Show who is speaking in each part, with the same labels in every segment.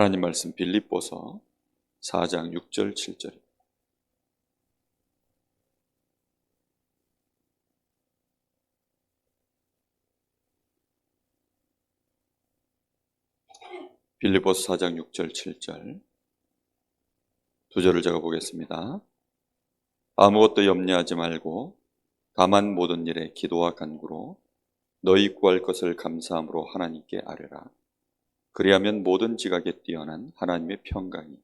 Speaker 1: 하나님 말씀 빌립보서 4장 6절 7절. 빌립보서 4장 6절 7절 두 절을 제가 보겠습니다. 아무것도 염려하지 말고 다만 모든 일에 기도와 간구로 너희 구할 것을 감사함으로 하나님께 아뢰라. 그리하면 모든 지각에 뛰어난 하나님의 평강이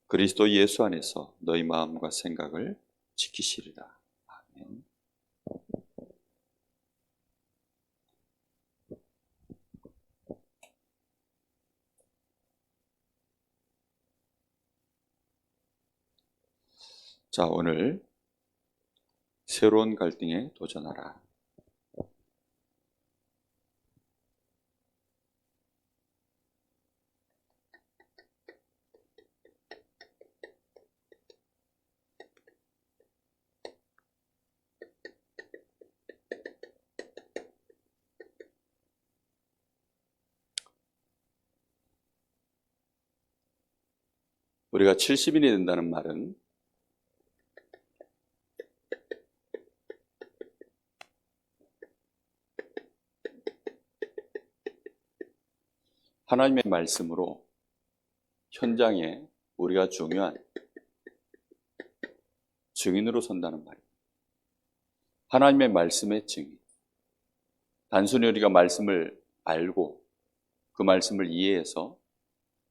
Speaker 1: 그리스도 예수 안에서 너희 마음과 생각을 지키시리라. 아멘. 자, 오늘 새로운 갈등에 도전하라. 우리가 70인이 된다는 말은 하나님의 말씀으로 현장에 우리가 중요한 증인으로 선다는 말입니다. 하나님의 말씀의 증인. 단순히 우리가 말씀을 알고 그 말씀을 이해해서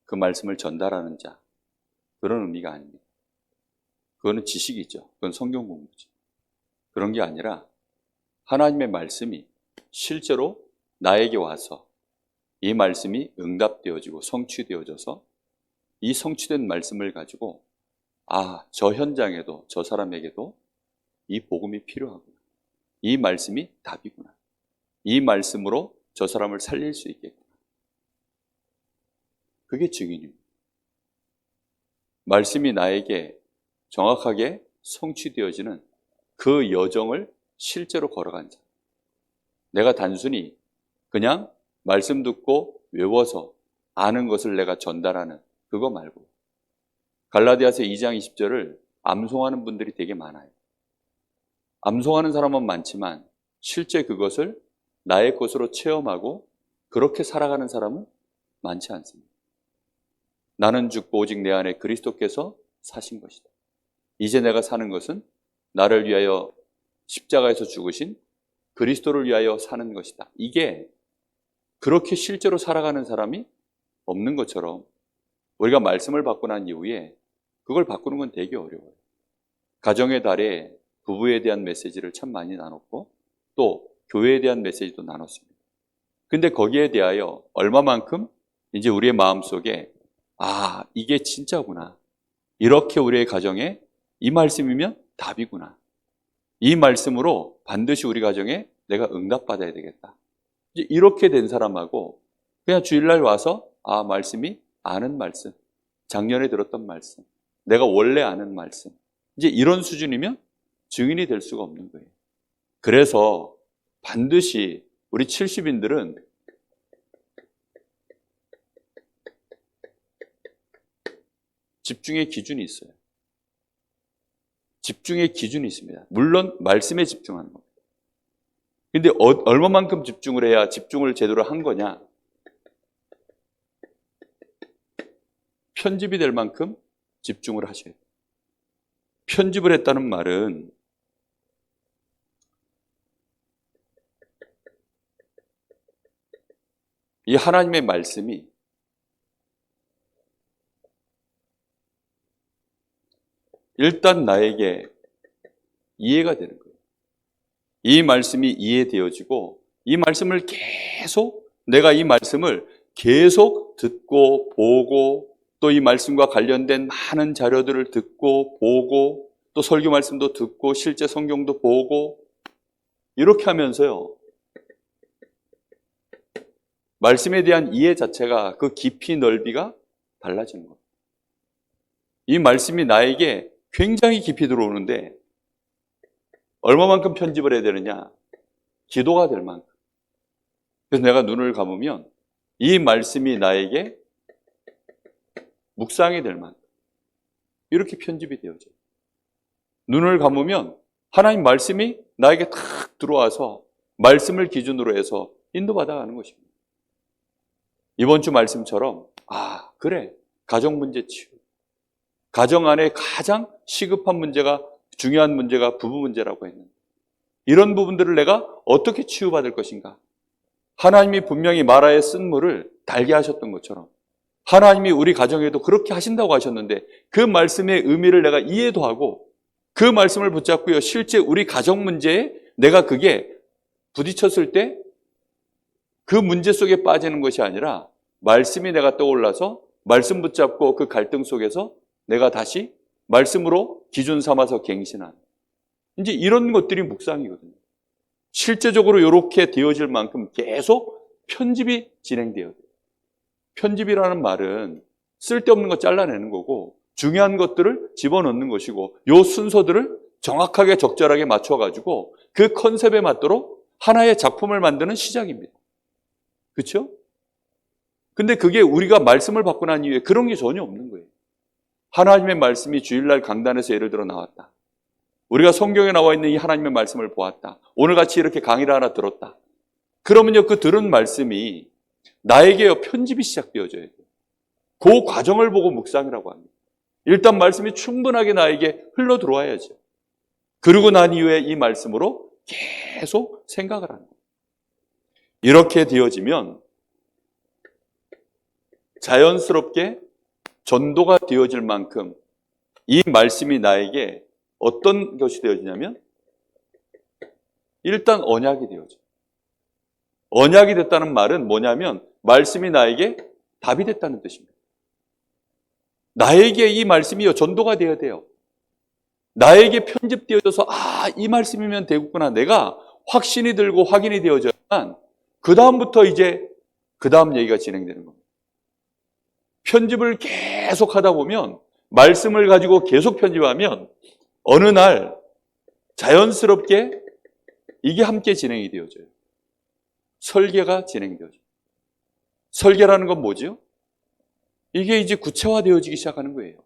Speaker 1: 그 말씀을 전달하는 자, 그런 의미가 아닙니다. 그거는 지식이죠. 그건 성경 공부죠. 그런 게 아니라 하나님의 말씀이 실제로 나에게 와서 이 말씀이 응답되어지고 성취되어져서 이 성취된 말씀을 가지고 저 현장에도 저 사람에게도 이 복음이 필요하구나. 이 말씀이 답이구나. 이 말씀으로 저 사람을 살릴 수 있겠구나. 그게 증인입니다. 말씀이 나에게 정확하게 성취되어지는 그 여정을 실제로 걸어간 자. 내가 단순히 그냥 말씀 듣고 외워서 아는 것을 내가 전달하는 그거 말고 갈라디아서 2장 20절을 암송하는 분들이 되게 많아요. 암송하는 사람은 많지만 실제 그것을 나의 것으로 체험하고 그렇게 살아가는 사람은 많지 않습니다. 나는 죽고 오직 내 안에 그리스도께서 사신 것이다. 이제 내가 사는 것은 나를 위하여 십자가에서 죽으신 그리스도를 위하여 사는 것이다. 이게 그렇게 실제로 살아가는 사람이 없는 것처럼 우리가 말씀을 받고 난 이후에 그걸 바꾸는 건 되게 어려워요. 가정의 달에 부부에 대한 메시지를 참 많이 나눴고 또 교회에 대한 메시지도 나눴습니다. 근데 거기에 대하여 얼마만큼 이제 우리의 마음속에 이게 진짜구나. 이렇게 우리의 가정에 이 말씀이면 답이구나. 이 말씀으로 반드시 우리 가정에 내가 응답받아야 되겠다. 이제 이렇게 된 사람하고 그냥 주일날 와서 말씀이 아는 말씀, 작년에 들었던 말씀, 내가 원래 아는 말씀, 이제 이런 수준이면 증인이 될 수가 없는 거예요. 그래서 반드시 우리 70인들은 집중의 기준이 있어요. 집중의 기준이 있습니다. 물론 말씀에 집중하는 겁니다. 근데 얼마만큼 집중을 해야 집중을 제대로 한 거냐? 편집이 될 만큼 집중을 하셔야 돼요. 편집을 했다는 말은 이 하나님의 말씀이 일단 나에게 이해가 되는 거예요. 이 말씀이 이해되어지고 이 말씀을 내가 이 말씀을 계속 듣고 보고 또 이 말씀과 관련된 많은 자료들을 듣고 보고 또 설교 말씀도 듣고 실제 성경도 보고 이렇게 하면서요. 말씀에 대한 이해 자체가 그 깊이 넓이가 달라지는 겁니다. 이 말씀이 나에게 굉장히 깊이 들어오는데 얼마만큼 편집을 해야 되느냐? 기도가 될 만큼. 그래서 내가 눈을 감으면 이 말씀이 나에게 묵상이 될 만큼 이렇게 편집이 되어져요. 눈을 감으면 하나님 말씀이 나에게 탁 들어와서 말씀을 기준으로 해서 인도받아가는 것입니다. 이번 주 말씀처럼 그래, 가정 문제 치유. 가정 안에 가장 시급한 문제가, 중요한 문제가 부부 문제라고 했는데 이런 부분들을 내가 어떻게 치유받을 것인가? 하나님이 분명히 마라의 쓴물을 달게 하셨던 것처럼 하나님이 우리 가정에도 그렇게 하신다고 하셨는데 그 말씀의 의미를 내가 이해도 하고 그 말씀을 붙잡고요. 실제 우리 가정 문제에 내가 그게 부딪혔을 때 그 문제 속에 빠지는 것이 아니라 말씀이 내가 떠올라서 말씀 붙잡고 그 갈등 속에서 내가 다시 말씀으로 기준 삼아서 갱신하는 이제 이런 것들이 묵상이거든요. 실제적으로 이렇게 되어질 만큼 계속 편집이 진행되어야 돼요. 편집이라는 말은 쓸데없는 거 잘라내는 거고 중요한 것들을 집어넣는 것이고 요 순서들을 정확하게 적절하게 맞춰가지고 그 컨셉에 맞도록 하나의 작품을 만드는 시작입니다. 그렇죠? 근데 그게 우리가 말씀을 받고 난 이후에 그런 게 전혀 없는 거예요. 하나님의 말씀이 주일날 강단에서 예를 들어 나왔다. 우리가 성경에 나와 있는 이 하나님의 말씀을 보았다. 오늘같이 이렇게 강의를 하나 들었다. 그러면요, 그 들은 말씀이 나에게요, 편집이 시작되어져야 돼요. 그 과정을 보고 묵상이라고 합니다. 일단 말씀이 충분하게 나에게 흘러 들어와야죠. 그러고 난 이후에 이 말씀으로 계속 생각을 하는 거예요. 이렇게 되어지면 자연스럽게 전도가 되어질 만큼 이 말씀이 나에게 어떤 것이 되어지냐면 일단 언약이 되어져요. 언약이 됐다는 말은 뭐냐면 말씀이 나에게 답이 됐다는 뜻입니다. 나에게 이 말씀이 전도가 되어야 돼요. 나에게 편집되어져서 이 말씀이면 되겠구나. 내가 확신이 들고 확인이 되어져야만 그 다음부터 이제 그 다음 얘기가 진행되는 겁니다. 편집을 계속 하다 보면 말씀을 가지고 계속 편집하면 어느 날 자연스럽게 이게 함께 진행이 되어져요. 설계가 진행되어져요. 설계라는 건 뭐죠? 이게 이제 구체화되어지기 시작하는 거예요.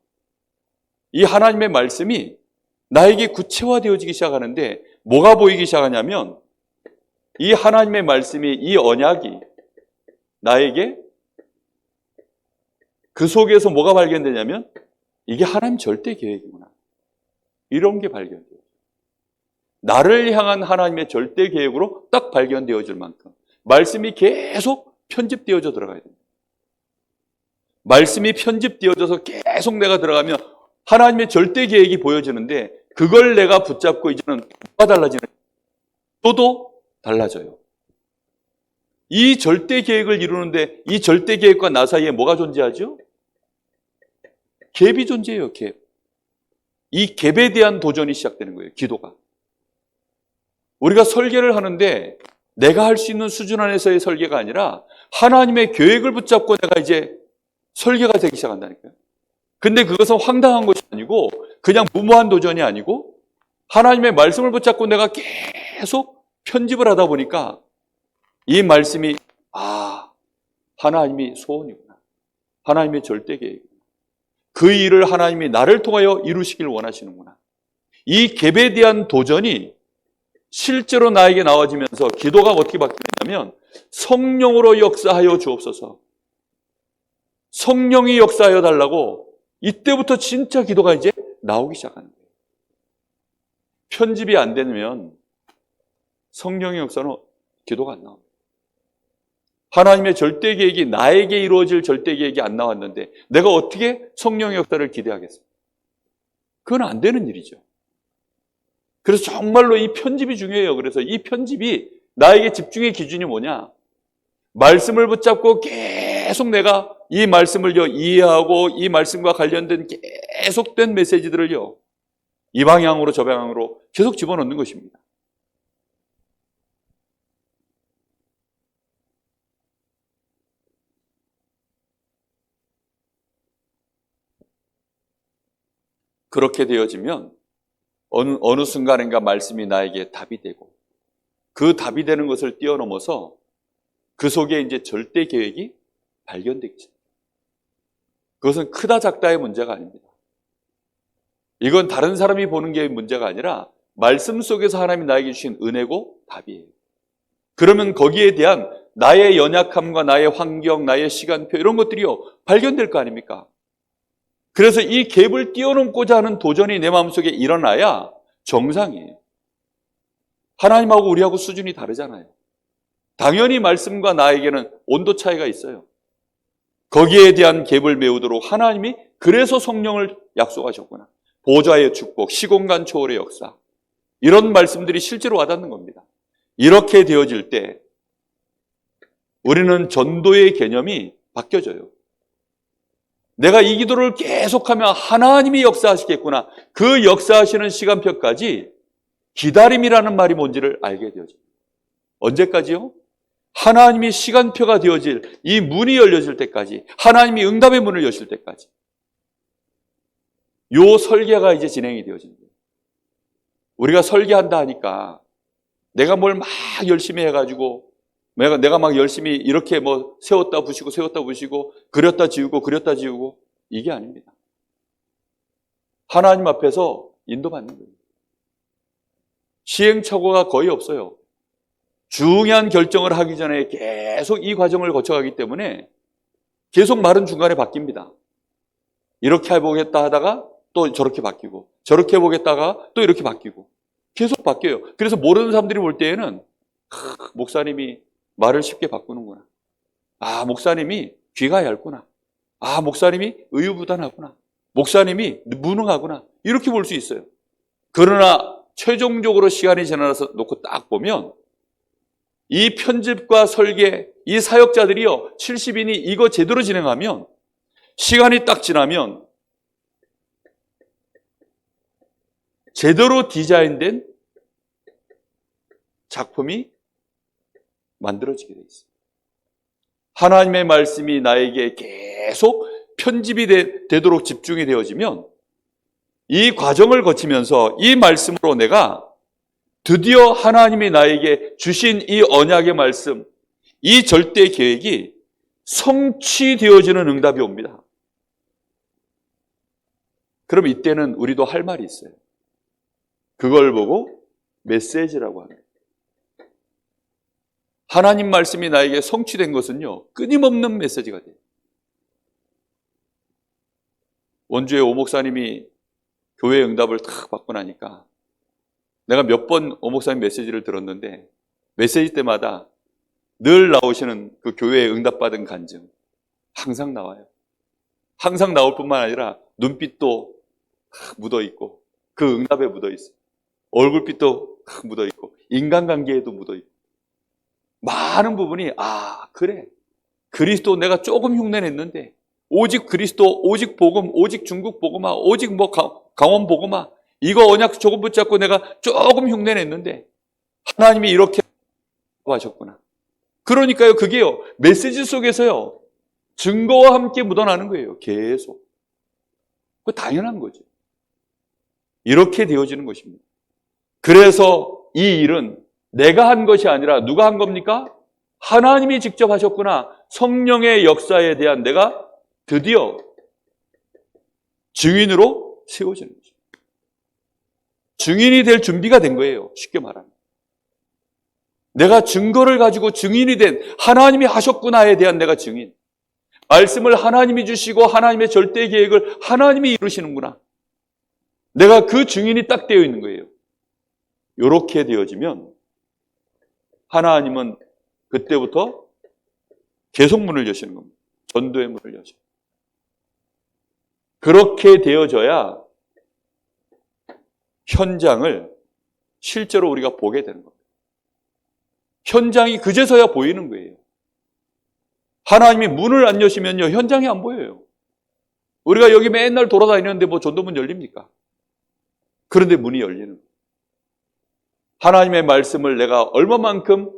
Speaker 1: 이 하나님의 말씀이 나에게 구체화되어지기 시작하는데 뭐가 보이기 시작하냐면 이 하나님의 말씀이, 이 언약이 나에게 그 속에서 뭐가 발견되냐면 이게 하나님 절대 계획이구나. 이런 게 발견돼요. 나를 향한 하나님의 절대 계획으로 딱 발견되어질 만큼 말씀이 계속 편집되어져 들어가야 됩니다. 말씀이 편집되어져서 계속 내가 들어가면 하나님의 절대 계획이 보여지는데 그걸 내가 붙잡고 이제는 뭐가 달라지는 또도 달라져요. 이 절대 계획을 이루는데 이 절대 계획과 나 사이에 뭐가 존재하죠? 갭이 존재해요, 갭. 이 갭에 대한 도전이 시작되는 거예요, 기도가. 우리가 설계를 하는데 내가 할 수 있는 수준 안에서의 설계가 아니라 하나님의 계획을 붙잡고 내가 이제 설계가 되기 시작한다니까요. 근데 그것은 황당한 것이 아니고 그냥 무모한 도전이 아니고 하나님의 말씀을 붙잡고 내가 계속 편집을 하다 보니까 이 말씀이 하나님이 소원이구나. 하나님의 절대 계획이구나. 그 일을 하나님이 나를 통하여 이루시길 원하시는구나. 이 갭에 대한 도전이 실제로 나에게 나와지면서 기도가 어떻게 바뀌냐면 성령으로 역사하여 주옵소서. 성령이 역사하여 달라고 이때부터 진짜 기도가 이제 나오기 시작하는 거예요. 편집이 안 되면 성령의 역사는 기도가 안 나옵니다. 하나님의 절대 계획이 나에게 이루어질 절대 계획이 안 나왔는데 내가 어떻게 성령의 역사를 기대하겠습니까? 그건 안 되는 일이죠. 그래서 정말로 이 편집이 중요해요. 그래서 이 편집이 나에게 집중의 기준이 뭐냐? 말씀을 붙잡고 계속 내가 이 말씀을 이해하고 이 말씀과 관련된 계속된 메시지들을요, 이 방향으로 저 방향으로 계속 집어넣는 것입니다. 그렇게 되어지면 어느 순간인가 말씀이 나에게 답이 되고 그 답이 되는 것을 뛰어넘어서 그 속에 이제 절대 계획이 발견되기 시작합니다. 그것은 크다 작다의 문제가 아닙니다. 이건 다른 사람이 보는 게 문제가 아니라 말씀 속에서 하나님이 나에게 주신 은혜고 답이에요. 그러면 거기에 대한 나의 연약함과 나의 환경, 나의 시간표 이런 것들이요 발견될 거 아닙니까? 그래서 이 갭을 뛰어넘고자 하는 도전이 내 마음속에 일어나야 정상이에요. 하나님하고 우리하고 수준이 다르잖아요. 당연히 말씀과 나에게는 온도 차이가 있어요. 거기에 대한 갭을 메우도록 하나님이 그래서 성령을 약속하셨구나. 보좌의 축복, 시공간 초월의 역사, 이런 말씀들이 실제로 와닿는 겁니다. 이렇게 되어질 때 우리는 전도의 개념이 바뀌어져요. 내가 이 기도를 계속하면 하나님이 역사하시겠구나. 그 역사하시는 시간표까지 기다림이라는 말이 뭔지를 알게 되어져요. 언제까지요? 하나님이 시간표가 되어질 이 문이 열려질 때까지, 하나님이 응답의 문을 여실 때까지. 요 설계가 이제 진행이 되어집니다. 우리가 설계한다 하니까 내가 뭘 막 열심히 해가지고 내가 막 열심히 이렇게 뭐 세웠다 부시고 그렸다 지우고 이게 아닙니다. 하나님 앞에서 인도받는 거예요. 시행착오가 거의 없어요. 중요한 결정을 하기 전에 계속 이 과정을 거쳐가기 때문에 계속 말은 중간에 바뀝니다. 이렇게 해보겠다 하다가 또 저렇게 바뀌고, 저렇게 해보겠다가 또 이렇게 바뀌고, 계속 바뀌어요. 그래서 모르는 사람들이 볼 때에는 목사님이 말을 쉽게 바꾸는구나. 아, 목사님이 귀가 얇구나. 아, 목사님이 의유부단하구나. 목사님이 무능하구나. 이렇게 볼 수 있어요. 그러나 최종적으로 시간이 지나서 놓고 딱 보면 이 편집과 설계, 이 사역자들이요 70인이 이거 제대로 진행하면 시간이 딱 지나면 제대로 디자인된 작품이 만들어지게 돼 있어요. 하나님의 말씀이 나에게 계속 편집이 되도록 집중이 되어지면 이 과정을 거치면서 이 말씀으로 내가 드디어 하나님이 나에게 주신 이 언약의 말씀, 이 절대 계획이 성취되어지는 응답이 옵니다. 그럼 이때는 우리도 할 말이 있어요. 그걸 보고 메시지라고 합니다. 하나님 말씀이 나에게 성취된 것은요, 끊임없는 메시지가 돼요. 원주의 오 목사님이 교회 응답을 탁 받고 나니까 내가 몇 번 오 목사님 메시지를 들었는데 메시지 때마다 늘 나오시는 그 교회에 응답받은 간증 항상 나와요. 항상 나올 뿐만 아니라 눈빛도 묻어있고 그 응답에 묻어있어요. 얼굴빛도 묻어있고 인간관계에도 묻어있고 많은 부분이 그래 그리스도 내가 조금 흉내냈는데 오직 그리스도, 오직 복음, 오직 중국 복음화, 오직 뭐 강원 복음화 이거 언약 조금 붙잡고 내가 조금 흉내냈는데 하나님이 이렇게 하셨구나. 그러니까요 그게요 메시지 속에서요 증거와 함께 묻어나는 거예요. 계속. 그거 당연한 거죠. 이렇게 되어지는 것입니다. 그래서 이 일은 내가 한 것이 아니라 누가 한 겁니까? 하나님이 직접 하셨구나. 성령의 역사에 대한 내가 드디어 증인으로 세워지는 거죠. 증인이 될 준비가 된 거예요. 쉽게 말하면. 내가 증거를 가지고 증인이 된 하나님이 하셨구나에 대한 내가 증인. 말씀을 하나님이 주시고 하나님의 절대 계획을 하나님이 이루시는구나. 내가 그 증인이 딱 되어 있는 거예요. 이렇게 되어지면 하나님은 그때부터 계속 문을 여시는 겁니다. 전도의 문을 여셔요. 그렇게 되어져야 현장을 실제로 우리가 보게 되는 겁니다. 현장이 그제서야 보이는 거예요. 하나님이 문을 안 여시면요 현장이 안 보여요. 우리가 여기 맨날 돌아다니는데 뭐 전도문 열립니까? 그런데 문이 열리는 거예요. 하나님의 말씀을 내가 얼마만큼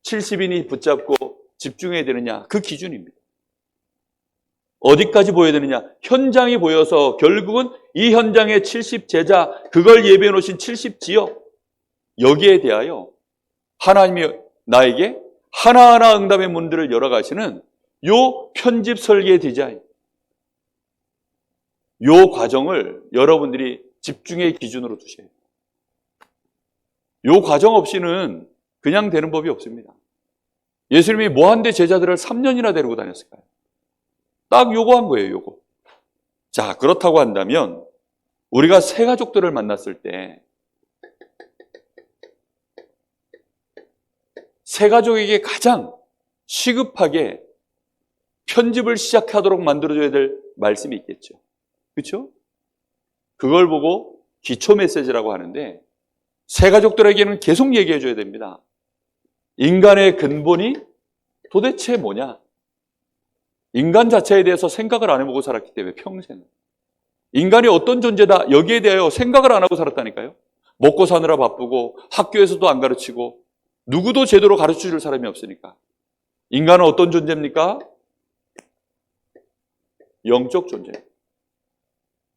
Speaker 1: 70인이 붙잡고 집중해야 되느냐 그 기준입니다. 어디까지 보여야 되느냐 현장이 보여서 결국은 이 현장의 70제자 그걸 예배해 놓으신 70지역 여기에 대하여 하나님이 나에게 하나하나 응답의 문들을 열어가시는 요 편집 설계 디자인 요 과정을 여러분들이 집중의 기준으로 두셔야 돼요. 요 과정 없이는 그냥 되는 법이 없습니다. 예수님이 뭐 한데 제자들을 3년이나 데리고 다녔을까요? 딱 요거 한 거예요, 요거. 자, 그렇다고 한다면 우리가 새 가족들을 만났을 때 새 가족에게 가장 시급하게 편집을 시작하도록 만들어줘야 될 말씀이 있겠죠. 그렇죠? 그걸 보고 기초 메시지라고 하는데 새 가족들에게는 계속 얘기해 줘야 됩니다. 인간의 근본이 도대체 뭐냐? 인간 자체에 대해서 생각을 안 해보고 살았기 때문에 평생 인간이 어떤 존재다 여기에 대하여 생각을 안 하고 살았다니까요. 먹고 사느라 바쁘고 학교에서도 안 가르치고 누구도 제대로 가르쳐줄 사람이 없으니까. 인간은 어떤 존재입니까? 영적 존재.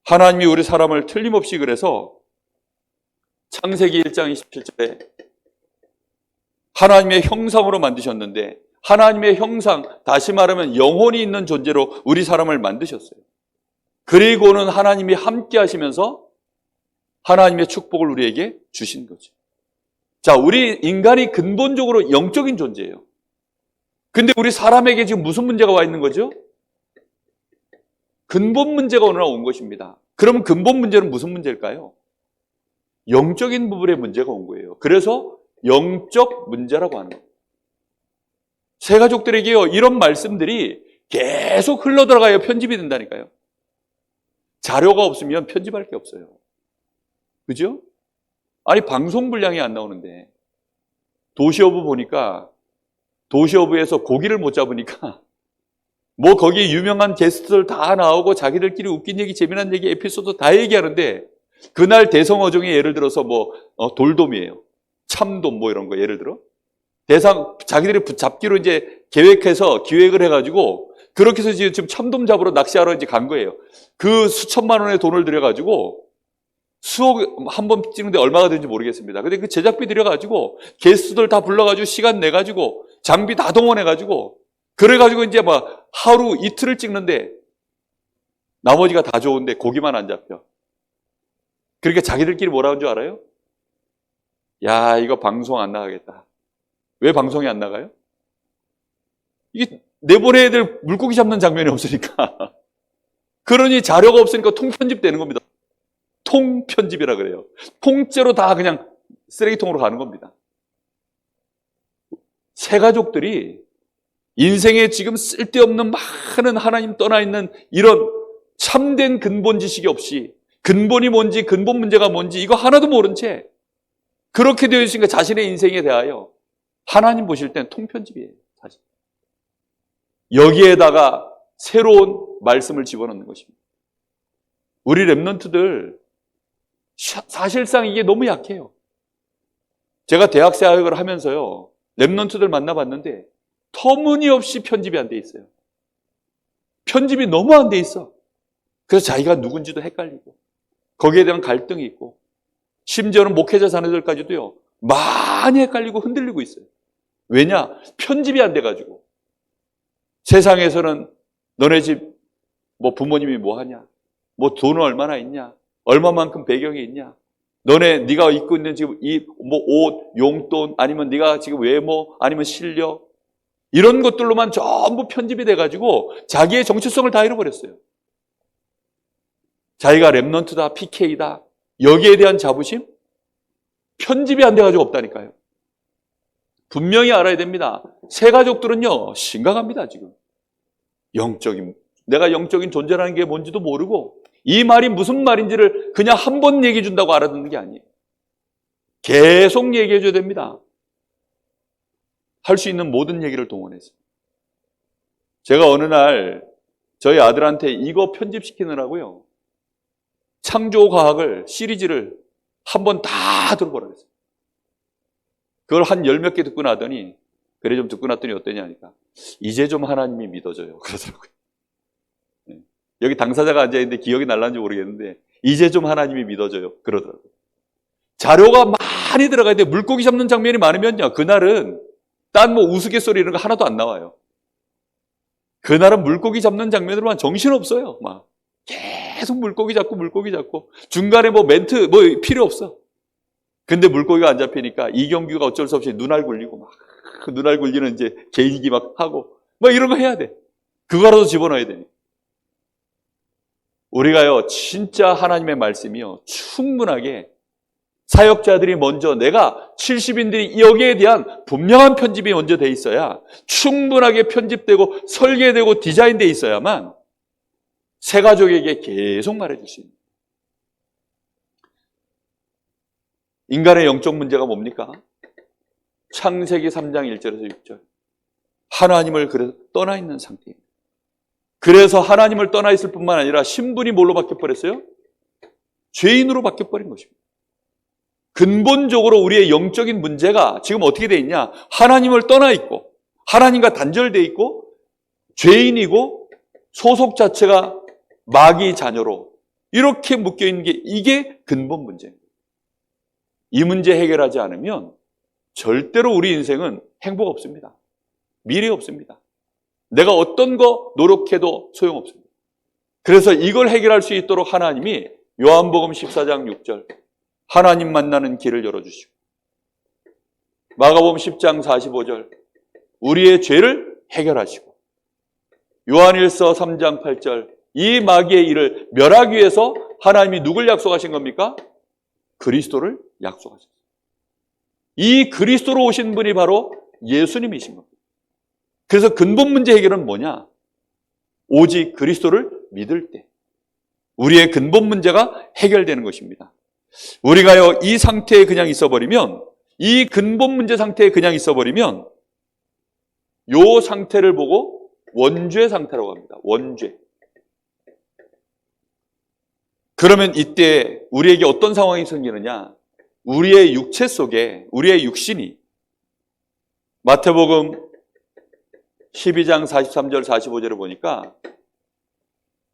Speaker 1: 하나님이 우리 사람을 틀림없이 그래서 창세기 1장 27절에 하나님의 형상으로 만드셨는데 하나님의 형상, 다시 말하면 영혼이 있는 존재로 우리 사람을 만드셨어요. 그리고는 하나님이 함께 하시면서 하나님의 축복을 우리에게 주신 거죠. 자, 우리 인간이 근본적으로 영적인 존재예요. 근데 우리 사람에게 지금 무슨 문제가 와 있는 거죠? 근본 문제가 오늘 온 것입니다. 그러면 근본 문제는 무슨 문제일까요? 영적인 부분의 문제가 온 거예요. 그래서 영적 문제라고 하는 거예요. 새 가족들에게요, 이런 말씀들이 계속 흘러들어가야 편집이 된다니까요. 자료가 없으면 편집할 게 없어요. 그죠? 아니, 방송 분량이 안 나오는데 도시어부 보니까 도시어부에서 고기를 못 잡으니까 뭐 거기 유명한 게스트들 다 나오고 자기들끼리 웃긴 얘기, 재미난 얘기, 에피소드 다 얘기하는데 그날 대성어종이 예를 들어서 뭐 돌돔이에요. 참돔 뭐 이런 거 예를 들어 자기들이 잡기로 이제 기획을 해가지고 그렇게 해서 지금 참돔 잡으러 낚시하러 이제 간 거예요. 그 수천만 원의 돈을 들여가지고 수억 한 번 찍는데 얼마가 되는지 모르겠습니다. 근데 그 제작비 들여가지고 게스트들 다 불러가지고 시간 내가지고 장비 다 동원해가지고 그래가지고 이제 막 하루 이틀을 찍는데 나머지가 다 좋은데 고기만 안 잡혀. 그러니까 자기들끼리 뭐라 하는 줄 알아요? 야, 이거 방송 안 나가겠다. 왜 방송이 안 나가요? 이게 내보내야 될 물고기 잡는 장면이 없으니까. 그러니 자료가 없으니까 통편집되는 겁니다. 통편집이라 그래요. 통째로 다 그냥 쓰레기통으로 가는 겁니다. 새 가족들이 인생에 지금 쓸데없는 많은 하나님 떠나 있는 이런 참된 근본 지식이 없이 근본이 뭔지 근본 문제가 뭔지 이거 하나도 모른 채 그렇게 되어 있으니까 자신의 인생에 대하여 하나님 보실 땐 통편집이에요. 사실. 여기에다가 새로운 말씀을 집어넣는 것입니다. 우리 랩런트들 사실상 이게 너무 약해요. 제가 대학 사역을 하면서요, 랩런트들 만나봤는데 터무니없이 편집이 안 돼 있어요. 편집이 너무 안 돼 있어. 그래서 자기가 누군지도 헷갈리고 거기에 대한 갈등이 있고 심지어는 목회자 자녀들까지도요 많이 헷갈리고 흔들리고 있어요. 왜냐? 편집이 안 돼가지고. 세상에서는 너네 집 뭐 부모님이 뭐 하냐, 뭐 돈은 얼마나 있냐, 얼마만큼 배경이 있냐, 네가 입고 있는 지금 이 뭐 옷, 용돈, 아니면 네가 지금 외모, 아니면 실력, 이런 것들로만 전부 편집이 돼가지고 자기의 정체성을 다 잃어버렸어요. 자기가 랩넌트다, PK다, 여기에 대한 자부심? 편집이 안 돼가지고 없다니까요. 분명히 알아야 됩니다. 새 가족들은요, 심각합니다, 지금. 내가 영적인 존재라는 게 뭔지도 모르고, 이 말이 무슨 말인지를 그냥 한 번 얘기해 준다고 알아듣는 게 아니에요. 계속 얘기해 줘야 됩니다. 할 수 있는 모든 얘기를 동원해서. 제가 어느 날 저희 아들한테 이거 편집시키느라고요, 창조과학을 시리즈를 한 번 다 들어보라고 했어요. 그걸 한 10몇 개 듣고 나더니, 그래 좀 듣고 났더니 어떠냐 하니까 이제 좀 하나님이 믿어져요 그러더라고요. 여기 당사자가 앉아있는데 기억이 날란지 모르겠는데 이제 좀 하나님이 믿어져요 그러더라고요. 자료가 많이 들어가야 돼. 물고기 잡는 장면이 많으면요, 그날은 딴 뭐 우스갯소리 이런 거 하나도 안 나와요. 그날은 물고기 잡는 장면으로만 정신없어요. 막 계속 물고기 잡고 중간에 뭐 멘트 뭐 필요 없어. 근데 물고기가 안 잡히니까 이경규가 어쩔 수 없이 눈알 굴리고 막 눈알 굴리는 이제 개인기 막 하고 막 이런 거 해야 돼. 그거라도 집어넣어야 되니. 우리가요 진짜 하나님의 말씀이요 충분하게 사역자들이 먼저 내가 70인들이 여기에 대한 분명한 편집이 먼저 돼 있어야 충분하게 편집되고 설계되고 디자인돼 있어야만 새 가족에게 계속 말해줄 수 있는. 인간의 영적 문제가 뭡니까? 창세기 3장 1절에서 6절. 하나님을 그래서 떠나 있는 상태입니다. 그래서 하나님을 떠나 있을 뿐만 아니라 신분이 뭘로 바뀌어버렸어요? 죄인으로 바뀌어버린 것입니다. 근본적으로 우리의 영적인 문제가 지금 어떻게 되어 있냐? 하나님을 떠나 있고 하나님과 단절되어 있고 죄인이고 소속 자체가 마귀 자녀로 이렇게 묶여있는 게 이게 근본 문제입니다. 이 문제 해결하지 않으면 절대로 우리 인생은 행복 없습니다. 미래 없습니다. 내가 어떤 거 노력해도 소용없습니다. 그래서 이걸 해결할 수 있도록 하나님이 요한복음 14장 6절 하나님 만나는 길을 열어주시고 마가복음 10장 45절 우리의 죄를 해결하시고 요한일서 3장 8절 이 마귀의 일을 멸하기 위해서 하나님이 누굴 약속하신 겁니까? 그리스도를 약속하셨어요. 이 그리스도로 오신 분이 바로 예수님이신 겁니다. 그래서 근본 문제 해결은 뭐냐? 오직 그리스도를 믿을 때 우리의 근본 문제가 해결되는 것입니다. 우리가요 이 상태에 그냥 있어버리면 이 근본 문제 상태에 그냥 있어버리면 요 상태를 보고 원죄 상태라고 합니다. 원죄. 그러면 이때 우리에게 어떤 상황이 생기느냐? 우리의 육체 속에 우리의 육신이 마태복음 12장 43절 45절을 보니까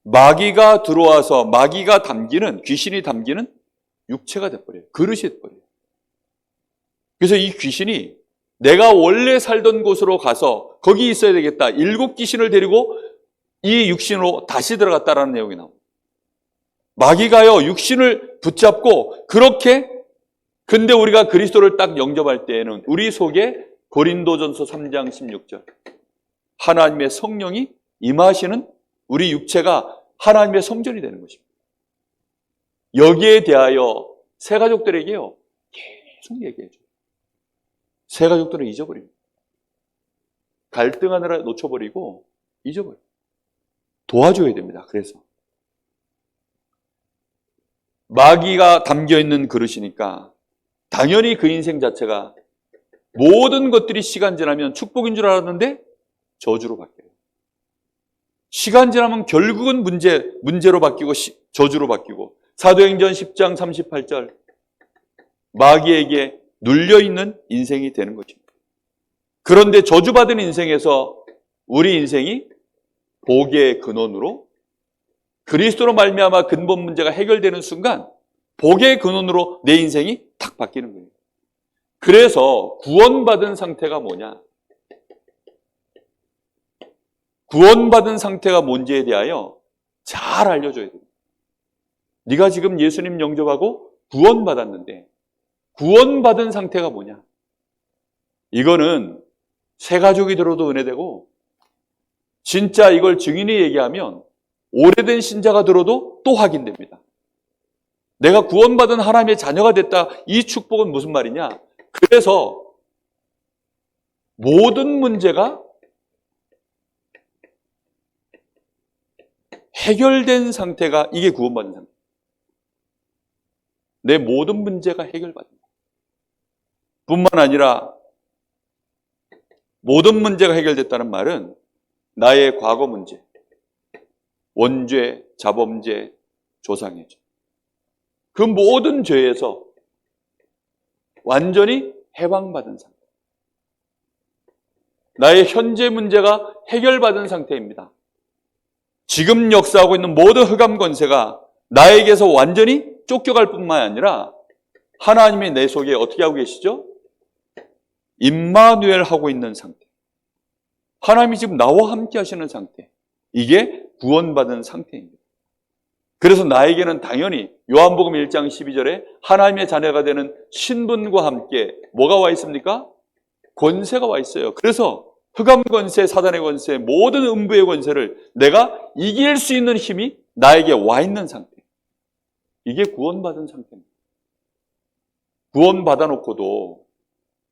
Speaker 1: 마귀가 들어와서 마귀가 담기는 귀신이 담기는 육체가 돼버려요. 그릇이 돼버려요. 그래서 이 귀신이 내가 원래 살던 곳으로 가서 거기 있어야 되겠다. 7 귀신을 데리고 이 육신으로 다시 들어갔다라는 내용이 나옵니다. 마귀가요 육신을 붙잡고 그렇게 근데 우리가 그리스도를 딱 영접할 때에는 우리 속에 고린도전서 3장 16절 하나님의 성령이 임하시는 우리 육체가 하나님의 성전이 되는 것입니다. 여기에 대하여 새 가족들에게요 계속 얘기해줘요. 새 가족들은 잊어버립니다. 갈등하느라 놓쳐버리고 잊어버려요. 도와줘야 됩니다. 그래서 마귀가 담겨있는 그릇이니까 당연히 그 인생 자체가 모든 것들이 시간 지나면 축복인 줄 알았는데 저주로 바뀌어요. 시간 지나면 결국은 문제로 바뀌고 저주로 바뀌고 사도행전 10장 38절 마귀에게 눌려있는 인생이 되는 것입니다. 그런데 저주받은 인생에서 우리 인생이 복의 근원으로 그리스도로 말미암아 근본 문제가 해결되는 순간 복의 근원으로 내 인생이 탁 바뀌는 거예요. 그래서 구원받은 상태가 뭐냐? 구원받은 상태가 뭔지에 대하여 잘 알려줘야 됩니다. 네가 지금 예수님 영접하고 구원받았는데 구원받은 상태가 뭐냐? 이거는 새 가족이 들어도 은혜되고 진짜 이걸 증인이 얘기하면 오래된 신자가 들어도 또 확인됩니다. 내가 구원받은 하나님의 자녀가 됐다. 이 축복은 무슨 말이냐? 그래서 모든 문제가 해결된 상태가 이게 구원받은 상태. 내 모든 문제가 해결받는다. 뿐만 아니라 모든 문제가 해결됐다는 말은 나의 과거 문제, 원죄, 자범죄, 조상의 죄. 그 모든 죄에서 완전히 해방받은 상태. 나의 현재 문제가 해결받은 상태입니다. 지금 역사하고 있는 모든 흑암 권세가 나에게서 완전히 쫓겨갈 뿐만 아니라 하나님이 내 속에 어떻게 하고 계시죠? 임마누엘 하고 있는 상태. 하나님이 지금 나와 함께 하시는 상태. 이게 구원받은 상태입니다. 그래서 나에게는 당연히 요한복음 1장 12절에 하나님의 자녀가 되는 신분과 함께 뭐가 와 있습니까? 권세가 와 있어요. 그래서 흑암 권세, 사단의 권세, 모든 음부의 권세를 내가 이길 수 있는 힘이 나에게 와 있는 상태. 이게 구원받은 상태입니다. 구원받아 놓고도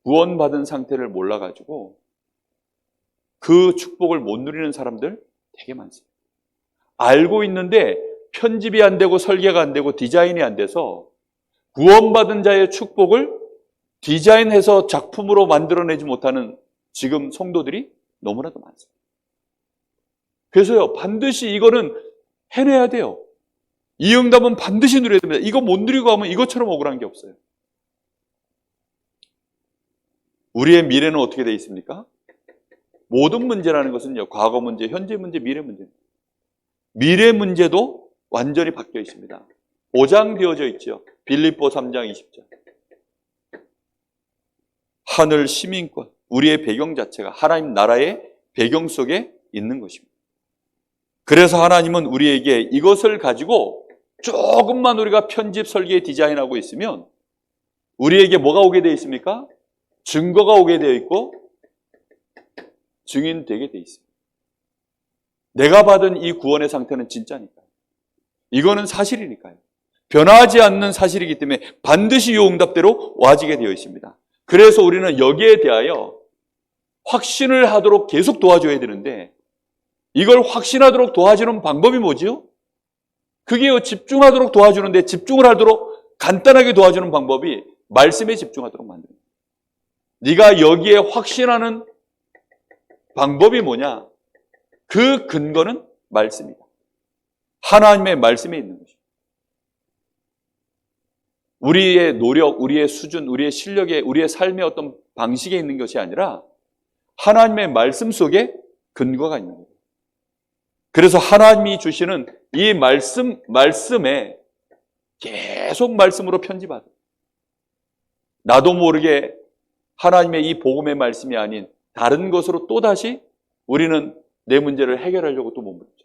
Speaker 1: 구원받은 상태를 몰라가지고 그 축복을 못 누리는 사람들 되게 많습니다. 알고 있는데 편집이 안 되고 설계가 안 되고 디자인이 안 돼서 구원받은 자의 축복을 디자인해서 작품으로 만들어내지 못하는 지금 성도들이 너무나도 많습니다. 그래서요, 반드시 이거는 해내야 돼요. 이 응답은 반드시 누려야 됩니다. 이거 못 누리고 하면 이것처럼 억울한 게 없어요. 우리의 미래는 어떻게 되어 있습니까? 모든 문제라는 것은요, 과거 문제, 현재 문제, 미래 문제. 미래 문제도 완전히 바뀌어 있습니다. 보장되어져 있죠. 빌립보 3장 20절. 하늘 시민권, 우리의 배경 자체가 하나님 나라의 배경 속에 있는 것입니다. 그래서 하나님은 우리에게 이것을 가지고 조금만 우리가 편집, 설계, 디자인하고 있으면 우리에게 뭐가 오게 되어 있습니까? 증거가 오게 되어 있고 증인되게 되어 있습니다. 내가 받은 이 구원의 상태는 진짜니까요. 이거는 사실이니까요. 변하지 않는 사실이기 때문에 반드시 이 응답대로 와지게 되어 있습니다. 그래서 우리는 여기에 대하여 확신을 하도록 계속 도와줘야 되는데 이걸 확신하도록 도와주는 방법이 뭐지요? 그게 집중하도록 도와주는데 집중을 하도록 간단하게 도와주는 방법이 말씀에 집중하도록 만듭니다. 네가 여기에 확신하는 방법이 뭐냐? 그 근거는 말씀이다. 하나님의 말씀에 있는 것입니다. 우리의 노력, 우리의 수준, 우리의 실력에, 우리의 삶의 어떤 방식에 있는 것이 아니라 하나님의 말씀 속에 근거가 있는 거예요. 그래서 하나님이 주시는 이 말씀에 계속 말씀으로 편집하다. 나도 모르게 하나님의 이 복음의 말씀이 아닌 다른 것으로 또다시 우리는 내 문제를 해결하려고 또 몸부림쳐.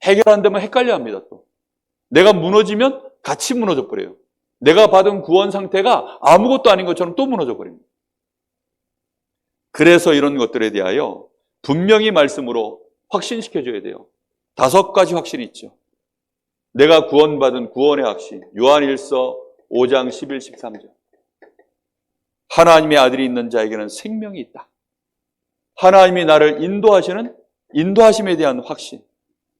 Speaker 1: 해결 안 되면 헷갈려 합니다, 또. 내가 무너지면 같이 무너져 버려요. 내가 받은 구원 상태가 아무것도 아닌 것처럼 또 무너져 버립니다. 그래서 이런 것들에 대하여 분명히 말씀으로 확신시켜줘야 돼요. 5가지 확신이 있죠. 내가 구원받은 구원의 확신. 요한일서 5장 11, 13절. 하나님의 아들이 있는 자에게는 생명이 있다. 하나님이 나를 인도하시는 인도하심에 대한 확신.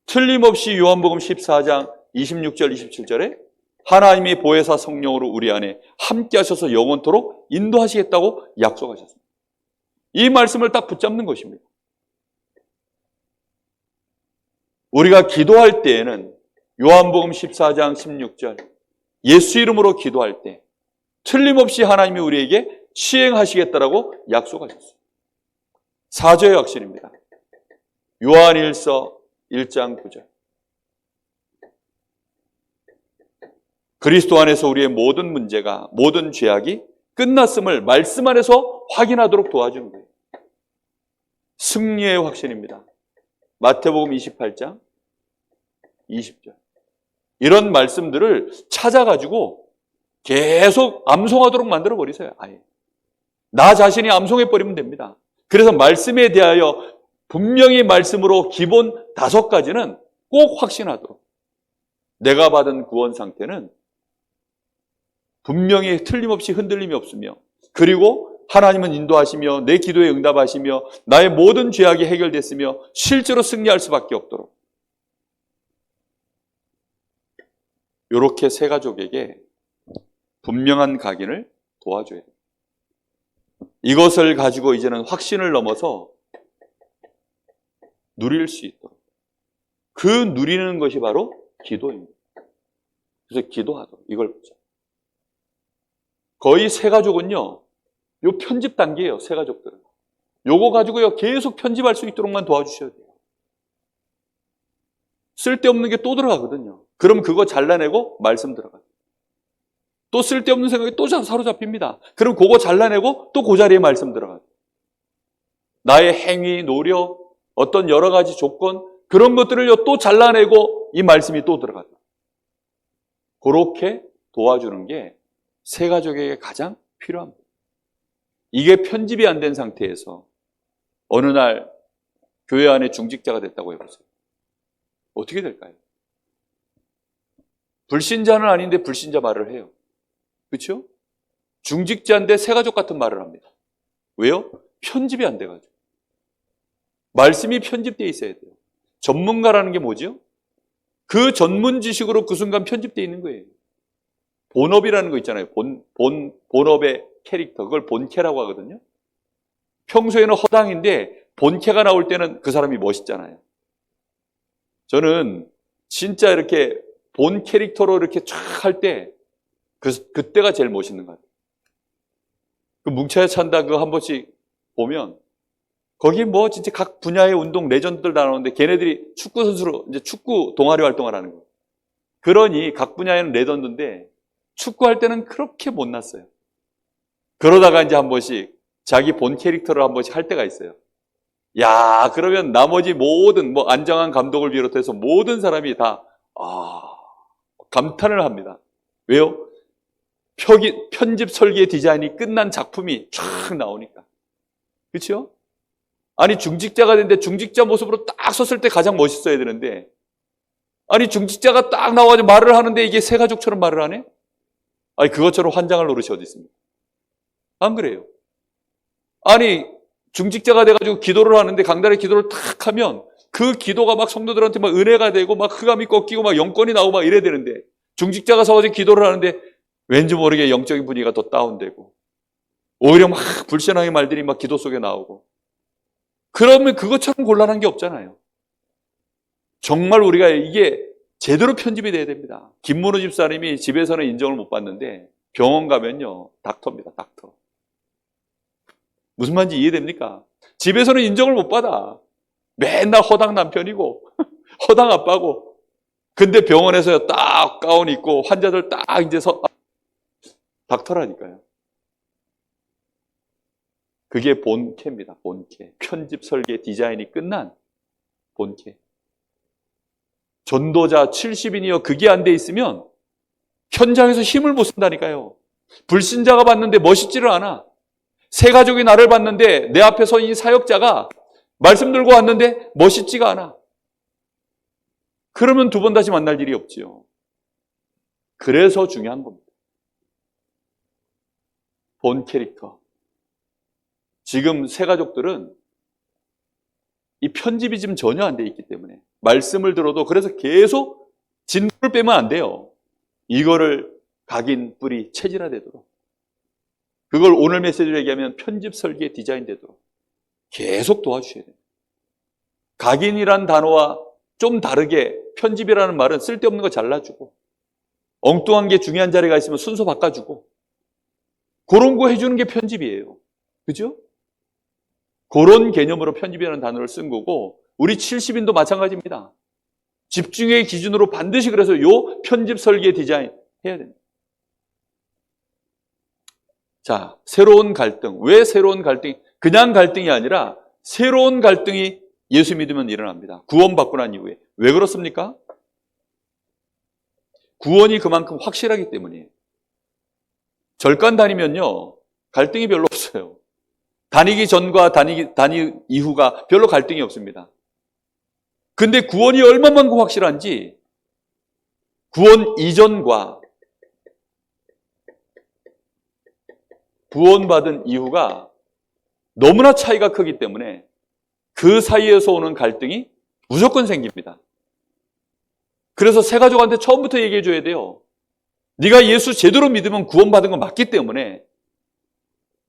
Speaker 1: 틀림없이 요한복음 14장 26절, 27절에 하나님이 보혜사 성령으로 우리 안에 함께 하셔서 영원토록 인도하시겠다고 약속하셨습니다. 이 말씀을 딱 붙잡는 것입니다. 우리가 기도할 때에는 요한복음 14장 16절 예수 이름으로 기도할 때 틀림없이 하나님이 우리에게 시행하시겠다라고 약속하셨어요. 사죄의 확신입니다. 요한일서 1장 9절. 그리스도 안에서 우리의 모든 문제가, 모든 죄악이 끝났음을 말씀 안에서 확인하도록 도와주는 거예요. 승리의 확신입니다. 마태복음 28장 20절. 이런 말씀들을 찾아가지고 계속 암송하도록 만들어버리세요. 아예. 나 자신이 암송해버리면 됩니다. 그래서 말씀에 대하여 분명히 말씀으로 기본 5가지는 꼭 확신하도록. 내가 받은 구원 상태는 분명히 틀림없이 흔들림이 없으며, 그리고 하나님은 인도하시며 내 기도에 응답하시며 나의 모든 죄악이 해결됐으며 실제로 승리할 수밖에 없도록 이렇게 세 가족에게 분명한 각인을 도와줘야 돼요. 이것을 가지고 이제는 확신을 넘어서 누릴 수 있도록. 그 누리는 것이 바로 기도입니다. 그래서 기도하도록 이걸 보자. 거의 세 가족은요, 요 편집 단계예요. 세 가족들은. 요거 가지고요 계속 편집할 수 있도록만 도와주셔야 돼요. 쓸데없는 게 또 들어가거든요. 그럼 그거 잘라내고 말씀 들어가요. 또 쓸데없는 생각이 또 사로잡힙니다. 그럼 그거 잘라내고 또 그 자리에 말씀 들어가요. 나의 행위, 노력, 어떤 여러 가지 조건, 그런 것들을요 또 잘라내고 이 말씀이 또 들어갔다. 그렇게 도와주는 게 새 가족에게 가장 필요합니다. 이게 편집이 안 된 상태에서 어느 날 교회 안에 중직자가 됐다고 해보세요. 어떻게 될까요? 불신자는 아닌데 불신자 말을 해요. 그렇죠? 중직자인데 새가족 같은 말을 합니다. 왜요? 편집이 안 돼가지고. 말씀이 편집되어 있어야 돼요. 전문가라는 게 뭐죠? 그 전문 지식으로 그 순간 편집되어 있는 거예요. 본업이라는 거 있잖아요. 본업의 캐릭터. 그걸 본캐라고 하거든요. 평소에는 허당인데 본캐가 나올 때는 그 사람이 멋있잖아요. 저는 진짜 이렇게 본 캐릭터로 이렇게 쫙 할 때 그때가 제일 멋있는 것 같아요. 그 뭉쳐야 찬다 그거 한 번씩 보면 거기 뭐 진짜 각 분야의 운동 레전드들 다 나오는데 걔네들이 축구 선수로 이제 축구 동아리 활동을 하는 거예요. 그러니 각 분야에는 레전드인데 축구할 때는 그렇게 못났어요. 그러다가 이제 한 번씩 자기 본 캐릭터를 한 번씩 할 때가 있어요. 야, 그러면 나머지 모든 뭐 안정환 감독을 비롯해서 모든 사람이 다 감탄을 합니다. 왜요? 편집 설계 디자인이 끝난 작품이 쫙 나오니까. 그렇죠? 아니 중직자가 됐는데 중직자 모습으로 딱 섰을 때 가장 멋있어야 되는데 아니 중직자가 딱 나와서 말을 하는데 이게 새 가족처럼 말을 하네? 아니 그것처럼 환장할 노릇이 어디 있습니까? 안 그래요? 아니 중직자가 돼가지고 기도를 하는데 강단에 기도를 탁 하면 그 기도가 막 성도들한테 막 은혜가 되고 막 흑암이 꺾이고 막 영권이 나오고 막 이래야 되는데 중직자가 서가지고 기도를 하는데 왠지 모르게 영적인 분위기가 더 다운되고 오히려 막 불신앙의 말들이 막 기도 속에 나오고 그러면 그것처럼 곤란한 게 없잖아요. 정말 우리가 이게 제대로 편집이 돼야 됩니다. 김문우 집사님이 집에서는 인정을 못 받는데 병원 가면요 닥터입니다. 닥터. 무슨 말인지 이해됩니까? 집에서는 인정을 못 받아. 맨날 허당 남편이고 허당 아빠고 근데 병원에서 딱 가운 입고 환자들 딱 이제 닥터라니까요. 그게 본캐입니다. 본캐. 편집 설계 디자인이 끝난 본캐. 전도자 70인이요. 그게 안 돼 있으면 현장에서 힘을 못 쓴다니까요. 불신자가 봤는데 멋있지를 않아. 새 가족이 나를 봤는데 내 앞에 서 이 사역자가 말씀 들고 왔는데 멋있지가 않아. 그러면 두 번 다시 만날 일이 없지요. 그래서 중요한 겁니다. 본 캐릭터. 지금 새 가족들은 이 편집이 지금 전혀 안 돼 있기 때문에 말씀을 들어도 그래서 계속 진도를 빼면 안 돼요. 이거를 각인, 뿌리, 체질화되도록 그걸 오늘 메시지로 얘기하면 편집, 설계, 디자인 되도록 계속 도와주셔야 돼요. 각인이란 단어와 좀 다르게 편집이라는 말은 쓸데없는 거 잘라주고 엉뚱한 게 중요한 자리가 있으면 순서 바꿔주고 그런 거 해주는 게 편집이에요. 그죠? 그런 개념으로 편집이라는 단어를 쓴 거고 우리 70인도 마찬가지입니다. 집중의 기준으로 반드시 그래서 요 편집, 설계, 디자인 해야 됩니다. 자, 새로운 갈등. 왜 새로운 갈등이? 그냥 갈등이 아니라 새로운 갈등이 예수 믿으면 일어납니다. 구원받고 난 이후에. 왜 그렇습니까? 구원이 그만큼 확실하기 때문이에요. 절간 다니면요, 갈등이 별로 없어요. 다니기 전과 다니 이후가 별로 갈등이 없습니다. 근데 구원이 얼마만큼 확실한지 구원 이전과 구원받은 이후가 너무나 차이가 크기 때문에 그 사이에서 오는 갈등이 무조건 생깁니다. 그래서 새 가족한테 처음부터 얘기해 줘야 돼요. 네가 예수 제대로 믿으면 구원받은 건 맞기 때문에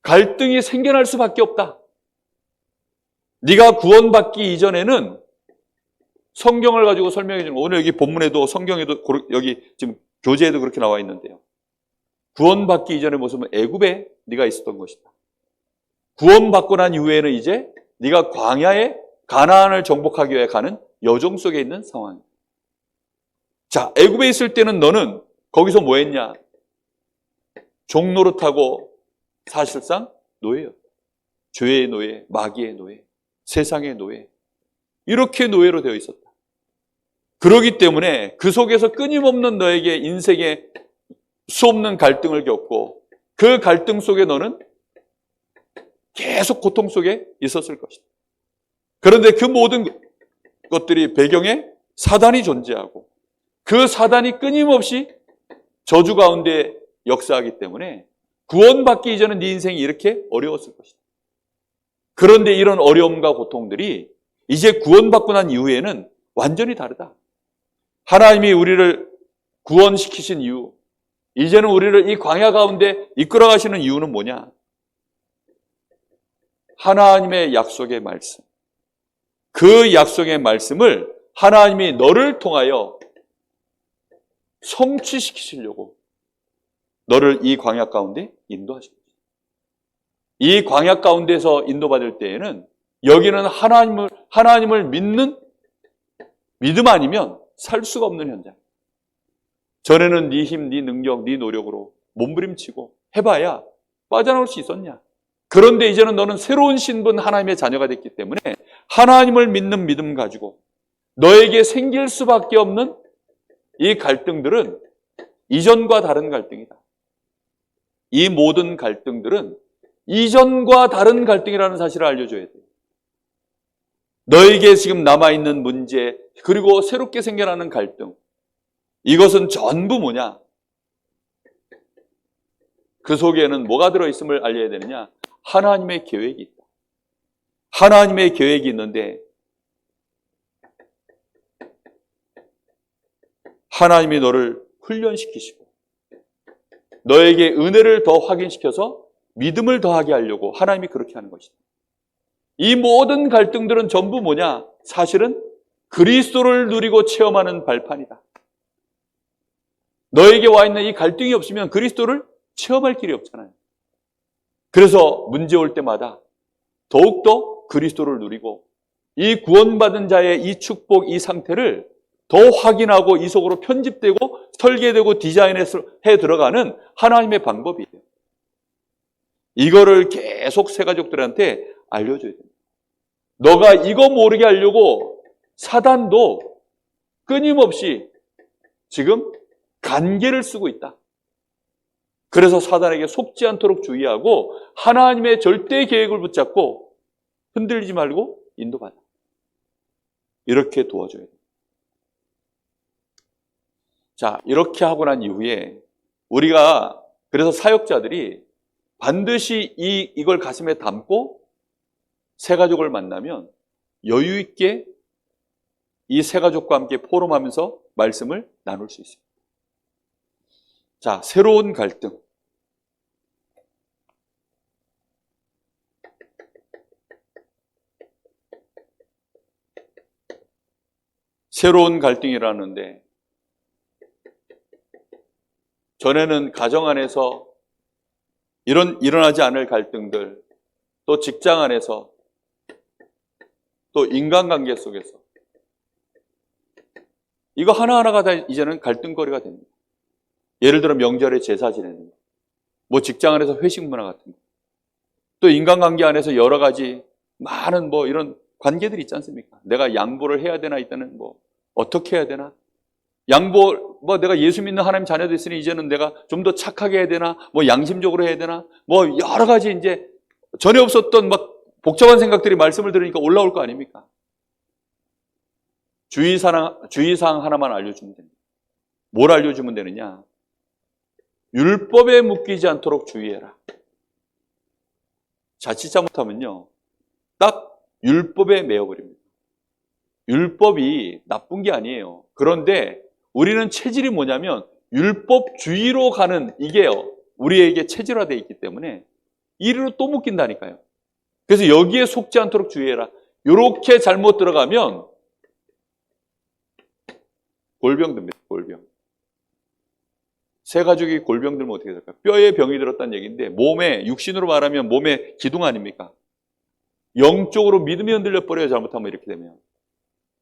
Speaker 1: 갈등이 생겨날 수밖에 없다. 네가 구원받기 이전에는 성경을 가지고 설명해 주는 오늘 여기 본문에도 성경에도 여기 지금 교재에도 그렇게 나와 있는데요. 구원받기 이전의 모습은 애굽에 네가 있었던 것이다. 구원받고 난 이후에는 이제 네가 광야에 가나안을 정복하기 위해 가는 여정 속에 있는 상황이다. 자, 애굽에 있을 때는 너는 거기서 뭐 했냐? 종노릇하고 사실상 노예였다. 죄의 노예, 마귀의 노예, 세상의 노예. 이렇게 노예로 되어 있었다. 그러기 때문에 그 속에서 끊임없는 너에게 인생에 수없는 갈등을 겪고 그 갈등 속에 너는 계속 고통 속에 있었을 것이다. 그런데 그 모든 것들이 배경에 사단이 존재하고 그 사단이 끊임없이 저주 가운데 역사하기 때문에 구원받기 이전은 네 인생이 이렇게 어려웠을 것이다. 그런데 이런 어려움과 고통들이 이제 구원받고 난 이후에는 완전히 다르다. 하나님이 우리를 구원시키신 이유, 이제는 우리를 이 광야 가운데 이끌어 가시는 이유는 뭐냐? 하나님의 약속의 말씀. 그 약속의 말씀을 하나님이 너를 통하여 성취시키시려고 너를 이 광야 가운데 인도하십니다. 이 광야 가운데서 인도받을 때에는 여기는 하나님을 믿는 믿음 아니면 살 수가 없는 현장. 전에는 네 힘, 네 능력, 네 노력으로 몸부림치고 해봐야 빠져나올 수 있었냐? 그런데 이제는 너는 새로운 신분 하나님의 자녀가 됐기 때문에 하나님을 믿는 믿음 가지고 너에게 생길 수밖에 없는 이 갈등들은 이전과 다른 갈등이다. 이 모든 갈등들은 이전과 다른 갈등이라는 사실을 알려줘야 돼요. 너에게 지금 남아있는 문제, 그리고 새롭게 생겨나는 갈등, 이것은 전부 뭐냐? 그 속에는 뭐가 들어있음을 알려야 되느냐? 하나님의 계획이 있다. 하나님의 계획이 있는데 하나님이 너를 훈련시키시고 너에게 은혜를 더 확인시켜서 믿음을 더하게 하려고 하나님이 그렇게 하는 것이다. 이 모든 갈등들은 전부 뭐냐? 사실은 그리스도를 누리고 체험하는 발판이다. 너에게 와 있는 이 갈등이 없으면 그리스도를 체험할 길이 없잖아요. 그래서 문제 올 때마다 더욱더 그리스도를 누리고 이 구원받은 자의 이 축복, 이 상태를 더 확인하고 이 속으로 편집되고 설계되고 디자인해 들어가는 하나님의 방법이에요. 이거를 계속 새가족들한테 알려줘야 됩니다. 너가 이거 모르게 하려고 사단도 끊임없이 지금 간계를 쓰고 있다. 그래서 사단에게 속지 않도록 주의하고 하나님의 절대 계획을 붙잡고 흔들리지 말고 인도받아. 이렇게 도와줘야 돼요. 자, 이렇게 하고 난 이후에 우리가 그래서 사역자들이 반드시 이걸 가슴에 담고 새가족을 만나면 여유 있게 이 새가족과 함께 포럼하면서 말씀을 나눌 수 있습니다. 자, 새로운 갈등. 새로운 갈등이라는데 전에는 가정 안에서 일어나지 않을 갈등들, 또 직장 안에서, 또 인간관계 속에서 이거 하나하나가 다 이제는 갈등거리가 됩니다. 예를 들어 명절에 제사 지내는 거, 뭐 직장 안에서 회식 문화 같은 거, 또 인간관계 안에서 여러 가지 많은 뭐 이런 관계들이 있지 않습니까? 내가 양보를 해야 되나, 이때는 뭐 어떻게 해야 되나? 양보, 뭐 내가 예수 믿는 하나님 자녀 됐으니 이제는 내가 좀 더 착하게 해야 되나? 뭐 양심적으로 해야 되나? 뭐 여러 가지 이제 전에 없었던 막 복잡한 생각들이 말씀을 들으니까 올라올 거 아닙니까? 주의사항 하나만 알려주면 됩니다. 뭘 알려주면 되느냐? 율법에 묶이지 않도록 주의해라. 자칫 잘못하면요, 딱 율법에 매여버립니다. 율법이 나쁜 게 아니에요. 그런데 우리는 체질이 뭐냐면 율법주의로 가는, 이게요, 우리에게 체질화되어 있기 때문에 이리로 또 묶인다니까요. 그래서 여기에 속지 않도록 주의해라. 이렇게 잘못 들어가면 골병 듭니다. 골병. 새 가족이 골병 들면 어떻게 될까요? 뼈에 병이 들었다는 얘기인데, 몸에, 육신으로 말하면 몸의 기둥 아닙니까? 영적으로 믿음이 흔들려 버려요. 잘못하면 이렇게 되면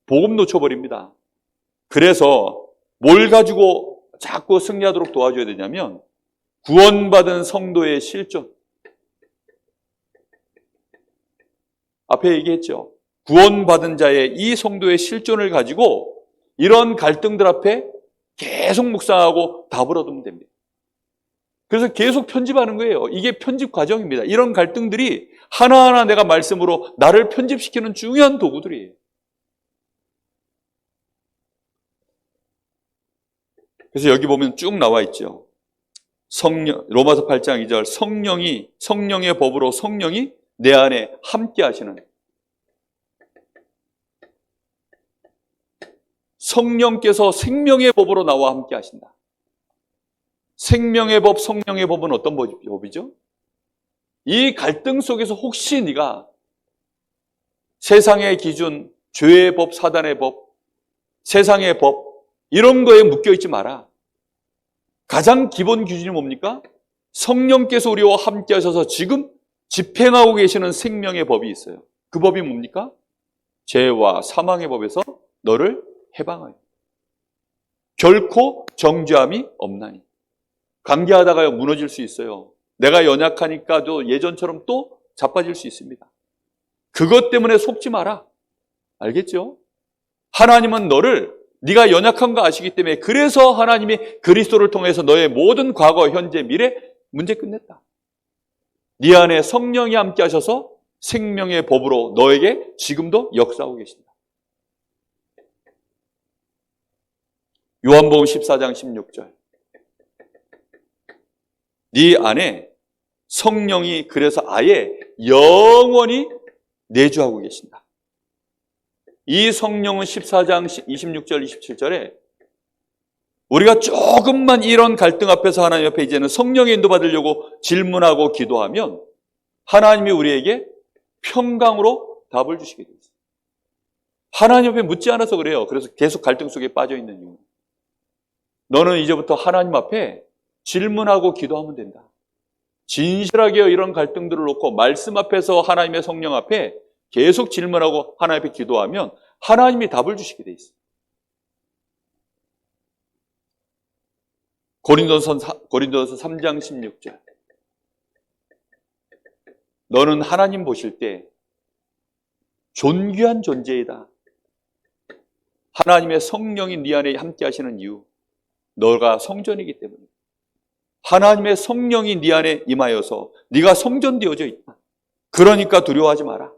Speaker 1: 복음 놓쳐버립니다. 그래서 뭘 가지고 자꾸 승리하도록 도와줘야 되냐면 구원받은 성도의 실존. 앞에 얘기했죠. 구원받은 자의 이 성도의 실존을 가지고 이런 갈등들 앞에 계속 묵상하고 답을 얻으면 됩니다. 그래서 계속 편집하는 거예요. 이게 편집 과정입니다. 이런 갈등들이 하나하나 내가 말씀으로 나를 편집시키는 중요한 도구들이에요. 그래서 여기 보면 쭉 나와 있죠. 로마서 8장 2절 성령의 법으로 성령이 내 안에 함께 하시는, 성령께서 생명의 법으로 나와 함께 하신다. 생명의 법, 성령의 법은 어떤 법이죠? 이 갈등 속에서 혹시 네가 세상의 기준, 죄의 법, 사단의 법, 세상의 법 이런 거에 묶여있지 마라. 가장 기본 기준이 뭡니까? 성령께서 우리와 함께 하셔서 지금 집행하고 계시는 생명의 법이 있어요. 그 법이 뭡니까? 죄와 사망의 법에서 너를 해방하여 결코 정죄함이 없나니. 관계하다가 무너질 수 있어요. 내가 연약하니까도 예전처럼 또 자빠질 수 있습니다. 그것 때문에 속지 마라. 알겠죠? 하나님은 너를 네가 연약한 거 아시기 때문에 그래서 하나님이 그리스도를 통해서 너의 모든 과거, 현재, 미래 문제 끝냈다. 네 안에 성령이 함께 하셔서 생명의 법으로 너에게 지금도 역사하고 계신다. 요한복음 14장 16절. 네 안에 성령이 그래서 아예 영원히 내주하고 계신다. 이 성령은 14장 26절 27절에 우리가 조금만 이런 갈등 앞에서 하나님 앞에 이제는 성령의 인도받으려고 질문하고 기도하면 하나님이 우리에게 평강으로 답을 주시게 되어 있어요. 하나님 앞에 묻지 않아서 그래요. 그래서 계속 갈등 속에 빠져 있는 이유. 너는 이제부터 하나님 앞에 질문하고 기도하면 된다. 진실하게 이런 갈등들을 놓고 말씀 앞에서 하나님의 성령 앞에 계속 질문하고 하나님 앞에 기도하면 하나님이 답을 주시게 돼 있어요. 고린도서 3장 16절. 너는 하나님 보실 때 존귀한 존재이다. 하나님의 성령이 네 안에 함께 하시는 이유, 너가 성전이기 때문에. 하나님의 성령이 네 안에 임하여서 네가 성전되어져 있다. 그러니까 두려워하지 마라.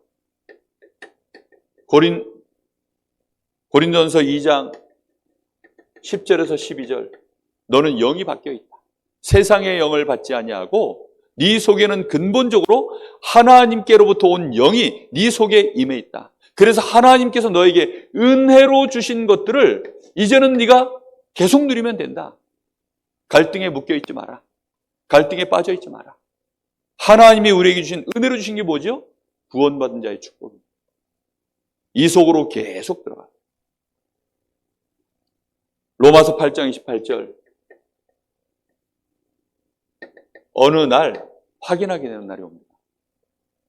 Speaker 1: 고린도전서 2장 10절에서 12절. 너는 영이 바뀌어 있다. 세상의 영을 받지 아니하고 네 속에는 근본적으로 하나님께로부터 온 영이 네 속에 임해 있다. 그래서 하나님께서 너에게 은혜로 주신 것들을 이제는 네가 계속 누리면 된다. 갈등에 묶여 있지 마라. 갈등에 빠져 있지 마라. 하나님이 우리에게 주신 은혜로 주신 게 뭐죠? 구원받은 자의 축복입니다. 이 속으로 계속 들어가. 로마서 8장 28절. 어느 날 확인하게 되는 날이 옵니다.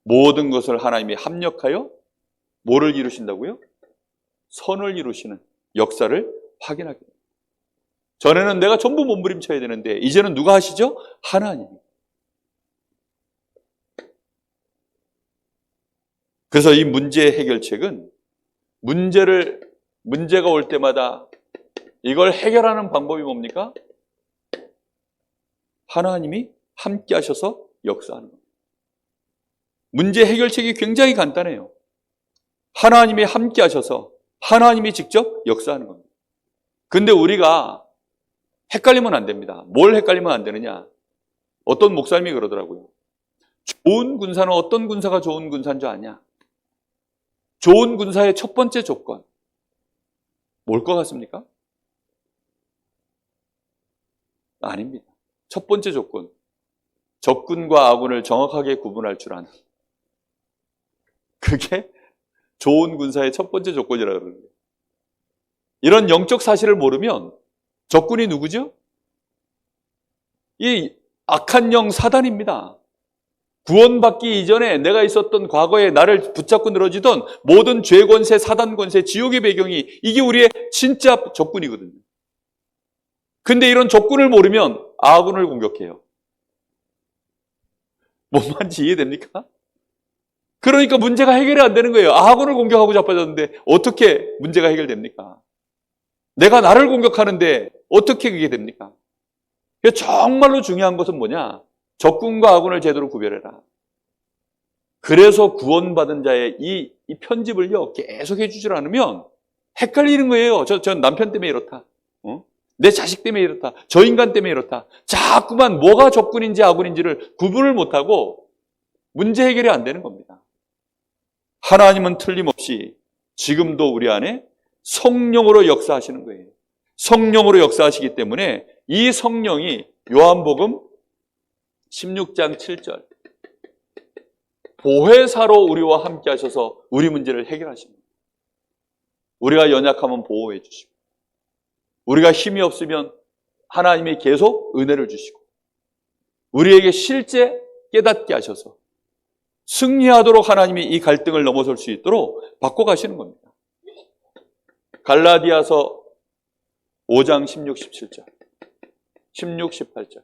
Speaker 1: 모든 것을 하나님이 합력하여 뭐를 이루신다고요? 선을 이루시는 역사를 확인하게 됩니다. 전에는 내가 전부 몸부림쳐야 되는데 이제는 누가 하시죠? 하나님이. 그래서 이 문제의 해결책은 문제가 올 때마다 이걸 해결하는 방법이 뭡니까? 하나님이 함께 하셔서 역사하는 겁니다. 문제 해결책이 굉장히 간단해요. 하나님이 함께 하셔서 하나님이 직접 역사하는 겁니다. 근데 우리가 헷갈리면 안 됩니다. 뭘 헷갈리면 안 되느냐? 어떤 목사님이 그러더라고요. 좋은 군사는 어떤 군사가 좋은 군사인 줄 아냐? 좋은 군사의 첫 번째 조건. 뭘 것 같습니까? 아닙니다. 첫 번째 조건. 적군과 아군을 정확하게 구분할 줄 아는. 그게 좋은 군사의 첫 번째 조건이라고 그러는 거예요. 이런 영적 사실을 모르면 적군이 누구죠? 이 악한 영 사단입니다. 구원받기 이전에 내가 있었던 과거에 나를 붙잡고 늘어지던 모든 죄 권세, 사단 권세, 지옥의 배경이 이게 우리의 진짜 적군이거든요. 근데 이런 적군을 모르면 아군을 공격해요. 뭔 말인지 이해됩니까? 그러니까 문제가 해결이 안 되는 거예요. 아군을 공격하고 자빠졌는데 어떻게 문제가 해결됩니까? 내가 나를 공격하는데 어떻게 그게 됩니까? 정말로 중요한 것은 뭐냐? 적군과 아군을 제대로 구별해라. 그래서 구원받은 자의 이 편집을요, 계속 해주질 않으면 헷갈리는 거예요. 저 남편 때문에 이렇다. 내 자식 때문에 이렇다. 저 인간 때문에 이렇다. 자꾸만 뭐가 적군인지 아군인지를 구분을 못하고 문제 해결이 안 되는 겁니다. 하나님은 틀림없이 지금도 우리 안에 성령으로 역사하시는 거예요. 성령으로 역사하시기 때문에 이 성령이 요한복음 16장 7절 보혜사로 우리와 함께 하셔서 우리 문제를 해결하십니다. 우리가 연약하면 보호해 주시고 우리가 힘이 없으면 하나님이 계속 은혜를 주시고 우리에게 실제 깨닫게 하셔서 승리하도록 하나님이 이 갈등을 넘어설 수 있도록 바꿔가시는 겁니다. 갈라디아서 5장 16, 17절 16, 18절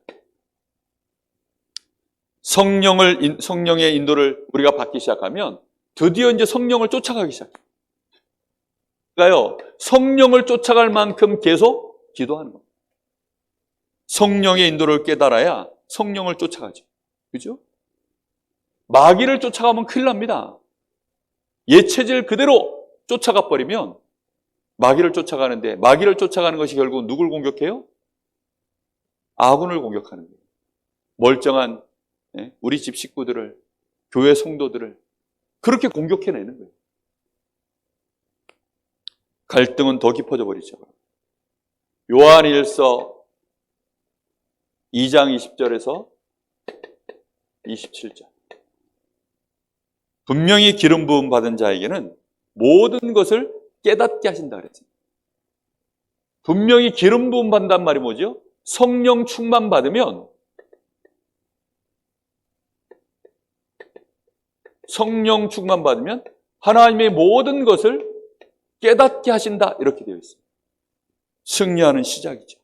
Speaker 1: 성령의 인도를 우리가 받기 시작하면 드디어 이제 성령을 쫓아가기 시작해요. 그러니까요, 성령을 쫓아갈 만큼 계속 기도하는 겁니다. 성령의 인도를 깨달아야 성령을 쫓아가죠. 그죠? 마귀를 쫓아가면 큰일 납니다. 예체질 그대로 쫓아가 버리면 마귀를 쫓아가는데 마귀를 쫓아가는 것이 결국 누굴 공격해요? 아군을 공격하는 거예요. 멀쩡한 우리 집 식구들을, 교회 성도들을 그렇게 공격해내는 거예요. 갈등은 더 깊어져 버리죠. 요한일서 2장 20절에서 27절 분명히 기름 부음 받은 자에게는 모든 것을 깨닫게 하신다 그랬어요. 분명히 기름 부음 받는단 말이 뭐죠? 성령 충만 받으면 하나님의 모든 것을 깨닫게 하신다 이렇게 되어 있습니다. 승리하는 시작이죠.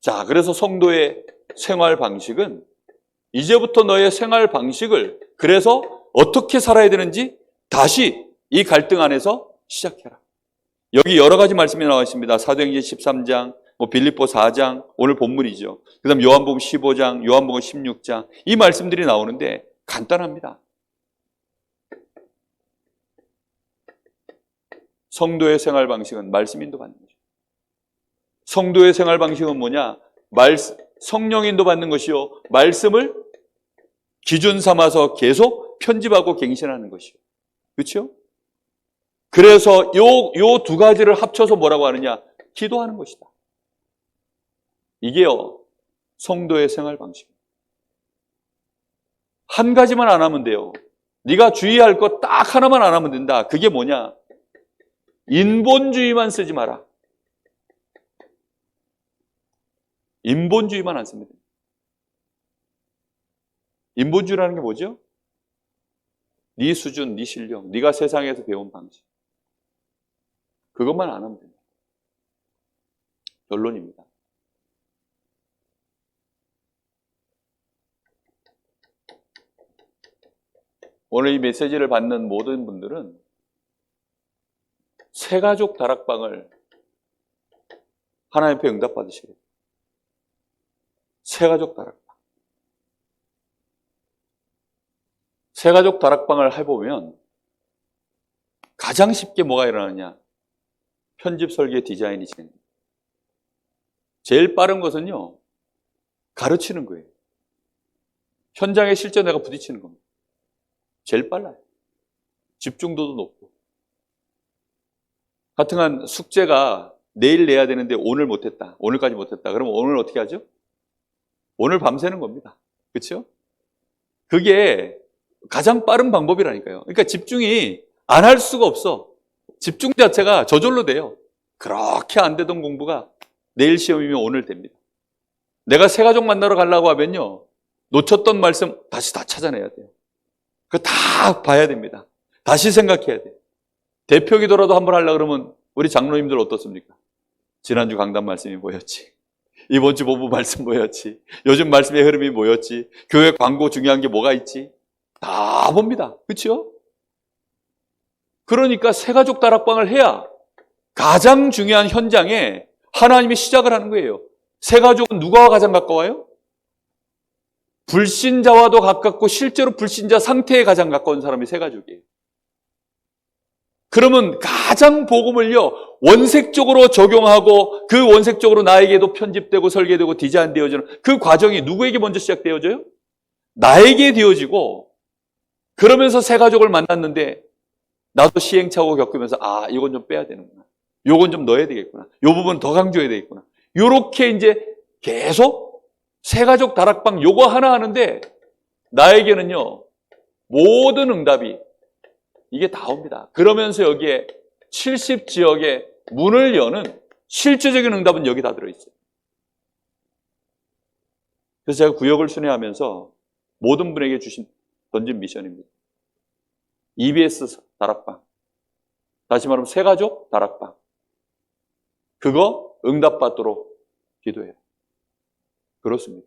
Speaker 1: 자, 그래서 성도의 생활 방식은 이제부터 너의 생활 방식을 그래서 어떻게 살아야 되는지 다시 이 갈등 안에서 시작해라. 여기 여러 가지 말씀이 나와 있습니다. 사도행전 13장, 빌립보 4장, 오늘 본문이죠. 그 다음 요한복음 15장, 요한복음 16장 이 말씀들이 나오는데 간단합니다. 성도의 생활 방식은 말씀 인도 받는 거죠. 성도의 생활 방식은 뭐냐? 성령 인도 받는 것이요. 말씀을 기준 삼아서 계속 편집하고 갱신하는 것이요. 그렇죠? 그래서 요 두 가지를 합쳐서 뭐라고 하느냐? 기도하는 것이다. 이게요. 성도의 생활 방식. 한 가지만 안 하면 돼요. 네가 주의할 것 딱 하나만 안 하면 된다. 그게 뭐냐? 인본주의만 쓰지 마라. 인본주의만 안 씁니다. 인본주의라는 게 뭐죠? 네 수준, 네 실력, 네가 세상에서 배운 방식. 그것만 안 하면 됩니다. 결론입니다. 오늘 이 메시지를 받는 모든 분들은 새가족 다락방을 하나님 앞에 응답받으시겠어요. 새가족 다락방. 새가족 다락방을 해보면 가장 쉽게 뭐가 일어나느냐? 편집 설계 디자인이 진행됩니다. 제일 빠른 것은요, 가르치는 거예요. 현장에 실제 내가 부딪히는 겁니다. 제일 빨라요. 집중도도 높고. 하여튼간 숙제가 내일 내야 되는데 오늘 못했다. 오늘까지 못했다. 그러면 오늘 어떻게 하죠? 오늘 밤새는 겁니다. 그렇죠? 그게 가장 빠른 방법이라니까요. 그러니까 집중이 안 할 수가 없어. 집중 자체가 저절로 돼요. 그렇게 안 되던 공부가 내일 시험이면 오늘 됩니다. 내가 새가족 만나러 가려고 하면요, 놓쳤던 말씀 다시 다 찾아내야 돼요. 그거 다 봐야 됩니다. 다시 생각해야 돼요. 대표 기도라도 한번 하려고 그러면 우리 장로님들 어떻습니까? 지난주 강단 말씀이 뭐였지? 이번 주 보부 말씀 뭐였지? 요즘 말씀의 흐름이 뭐였지? 교회 광고 중요한 게 뭐가 있지? 다 봅니다. 그렇죠? 그러니까 새가족 다락방을 해야 가장 중요한 현장에 하나님이 시작을 하는 거예요. 새 가족은 누가와 가장 가까워요? 불신자와도 가깝고 실제로 불신자 상태에 가장 가까운 사람이 새 가족이에요. 그러면 가장 복음을요, 원색적으로 적용하고 그 원색적으로 나에게도 편집되고 설계되고 디자인되어지는 그 과정이 누구에게 먼저 시작되어져요? 나에게 되어지고, 그러면서 새 가족을 만났는데 나도 시행착오 겪으면서 이건 좀 빼야 되는구나. 요건 좀 넣어야 되겠구나. 요 부분 더 강조해야 되겠구나. 요렇게 이제 계속 새 가족 다락방 요거 하나 하는데 나에게는요, 모든 응답이 이게 다 옵니다. 그러면서 여기에 70지역의 문을 여는 실제적인 응답은 여기 다 들어있어요. 그래서 제가 구역을 순회하면서 모든 분에게 던진 미션입니다. EBS 다락방, 다시 말하면 새가족 다락방, 그거 응답받도록 기도해요. 그렇습니다.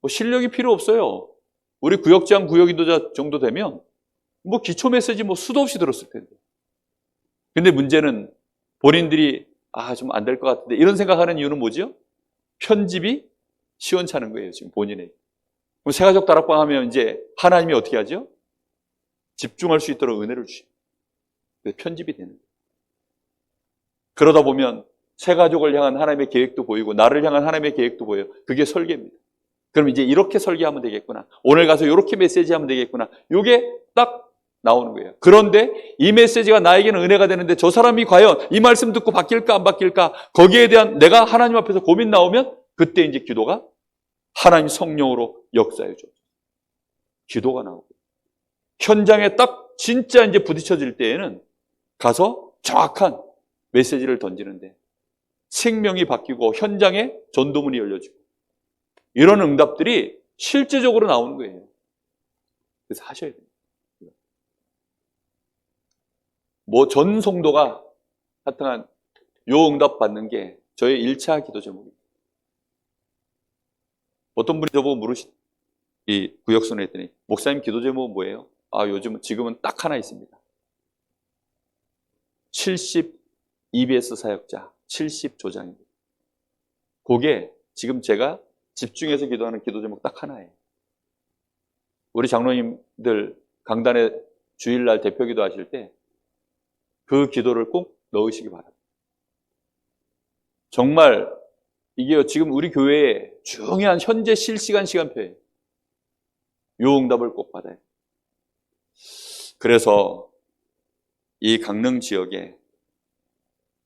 Speaker 1: 뭐 실력이 필요 없어요. 우리 구역장, 구역인도자 정도 되면 뭐 기초 메시지 뭐 수도 없이 들었을 텐데. 근데 문제는 본인들이 좀 안 될 것 같은데 이런 생각하는 이유는 뭐죠? 편집이 시원찮은 거예요, 지금 본인에게. 그럼 새가족 다락방 하면 이제 하나님이 어떻게 하죠? 집중할 수 있도록 은혜를 주셔요. 편집이 되는 거예요. 그러다 보면 새가족을 향한 하나님의 계획도 보이고 나를 향한 하나님의 계획도 보여요. 그게 설계입니다. 그럼 이제 이렇게 설계하면 되겠구나. 오늘 가서 이렇게 메시지하면 되겠구나. 이게 딱 나오는 거예요. 그런데 이 메시지가 나에게는 은혜가 되는데 저 사람이 과연 이 말씀 듣고 바뀔까 안 바뀔까, 거기에 대한 내가 하나님 앞에서 고민 나오면 그때 이제 기도가 하나님 성령으로 역사해 줘요. 기도가 나오고 현장에 딱 진짜 이제 부딪혀질 때에는 가서 정확한 메시지를 던지는데 생명이 바뀌고 현장에 전도문이 열려지고 이런 응답들이 실제적으로 나오는 거예요. 그래서 하셔야 돼요. 뭐 전 성도가 하여튼 요 응답 받는 게 저의 1차 기도 제목입니다. 어떤 분이 저보고 이 구역순회 했더니 목사님 기도 제목은 뭐예요? 지금은 딱 하나 있습니다. 70 EBS 사역자 70조장입니다. 그게 지금 제가 집중해서 기도하는 기도 제목 딱 하나예요. 우리 장로님들 강단에 주일날 대표 기도하실 때 그 기도를 꼭 넣으시기 바랍니다. 정말 이게 지금 우리 교회의 중요한 현재 실시간 시간표예요. 요 응답을 꼭 받아요. 그래서 이 강릉 지역에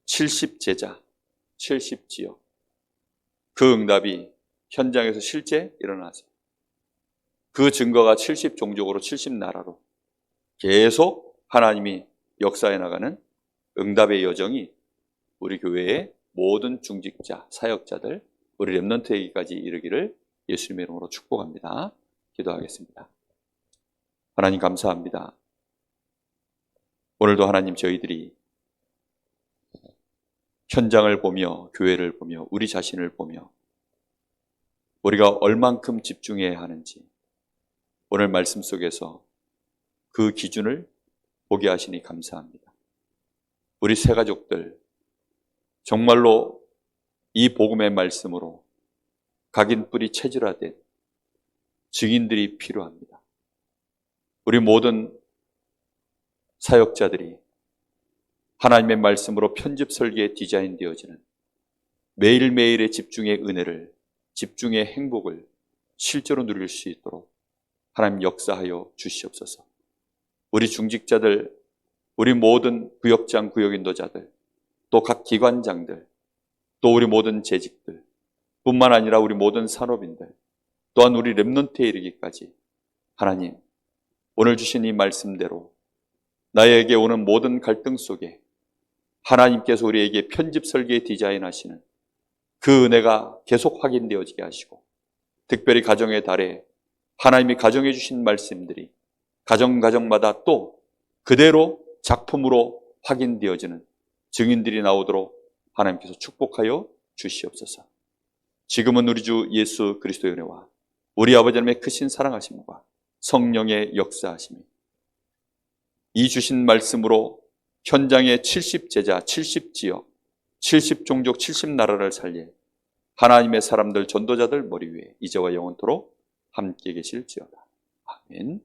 Speaker 1: 70제자, 70지역 그 응답이 현장에서 실제 일어나서 그 증거가 70종족으로 70나라로 계속 하나님이 역사해 나가는 응답의 여정이 우리 교회의 모든 중직자, 사역자들, 우리 렘넌트에게까지 이르기를 예수님의 이름으로 축복합니다. 기도하겠습니다. 하나님 감사합니다. 오늘도 하나님 저희들이 현장을 보며 교회를 보며 우리 자신을 보며 우리가 얼만큼 집중해야 하는지 오늘 말씀 속에서 그 기준을 보게 하시니 감사합니다. 우리 새가족들 정말로 이 복음의 말씀으로 각인 뿌리 체질화된 증인들이 필요합니다. 우리 모든 사역자들이 하나님의 말씀으로 편집 설계에 디자인되어지는 매일매일의 집중의 은혜를, 집중의 행복을 실제로 누릴 수 있도록 하나님 역사하여 주시옵소서. 우리 중직자들, 우리 모든 구역장, 구역인도자들, 또 각 기관장들, 또 우리 모든 재직들, 뿐만 아니라 우리 모든 산업인들, 또한 우리 렘넌트에 이르기까지 하나님, 오늘 주신 이 말씀대로 나에게 오는 모든 갈등 속에 하나님께서 우리에게 편집 설계 디자인하시는 그 은혜가 계속 확인되어지게 하시고, 특별히 가정의 달에 하나님이 가정해 주신 말씀들이 가정마다 또 그대로 작품으로 확인되어지는 증인들이 나오도록 하나님께서 축복하여 주시옵소서. 지금은 우리 주 예수 그리스도의 은혜와 우리 아버지 하나님의 크신 사랑하심과 성령의 역사하심이 이 주신 말씀으로 현장의 70제자, 70지역, 70종족, 70나라를 살리해 하나님의 사람들, 전도자들 머리 위에 이제와 영원토록 함께 계실지어다. 아멘.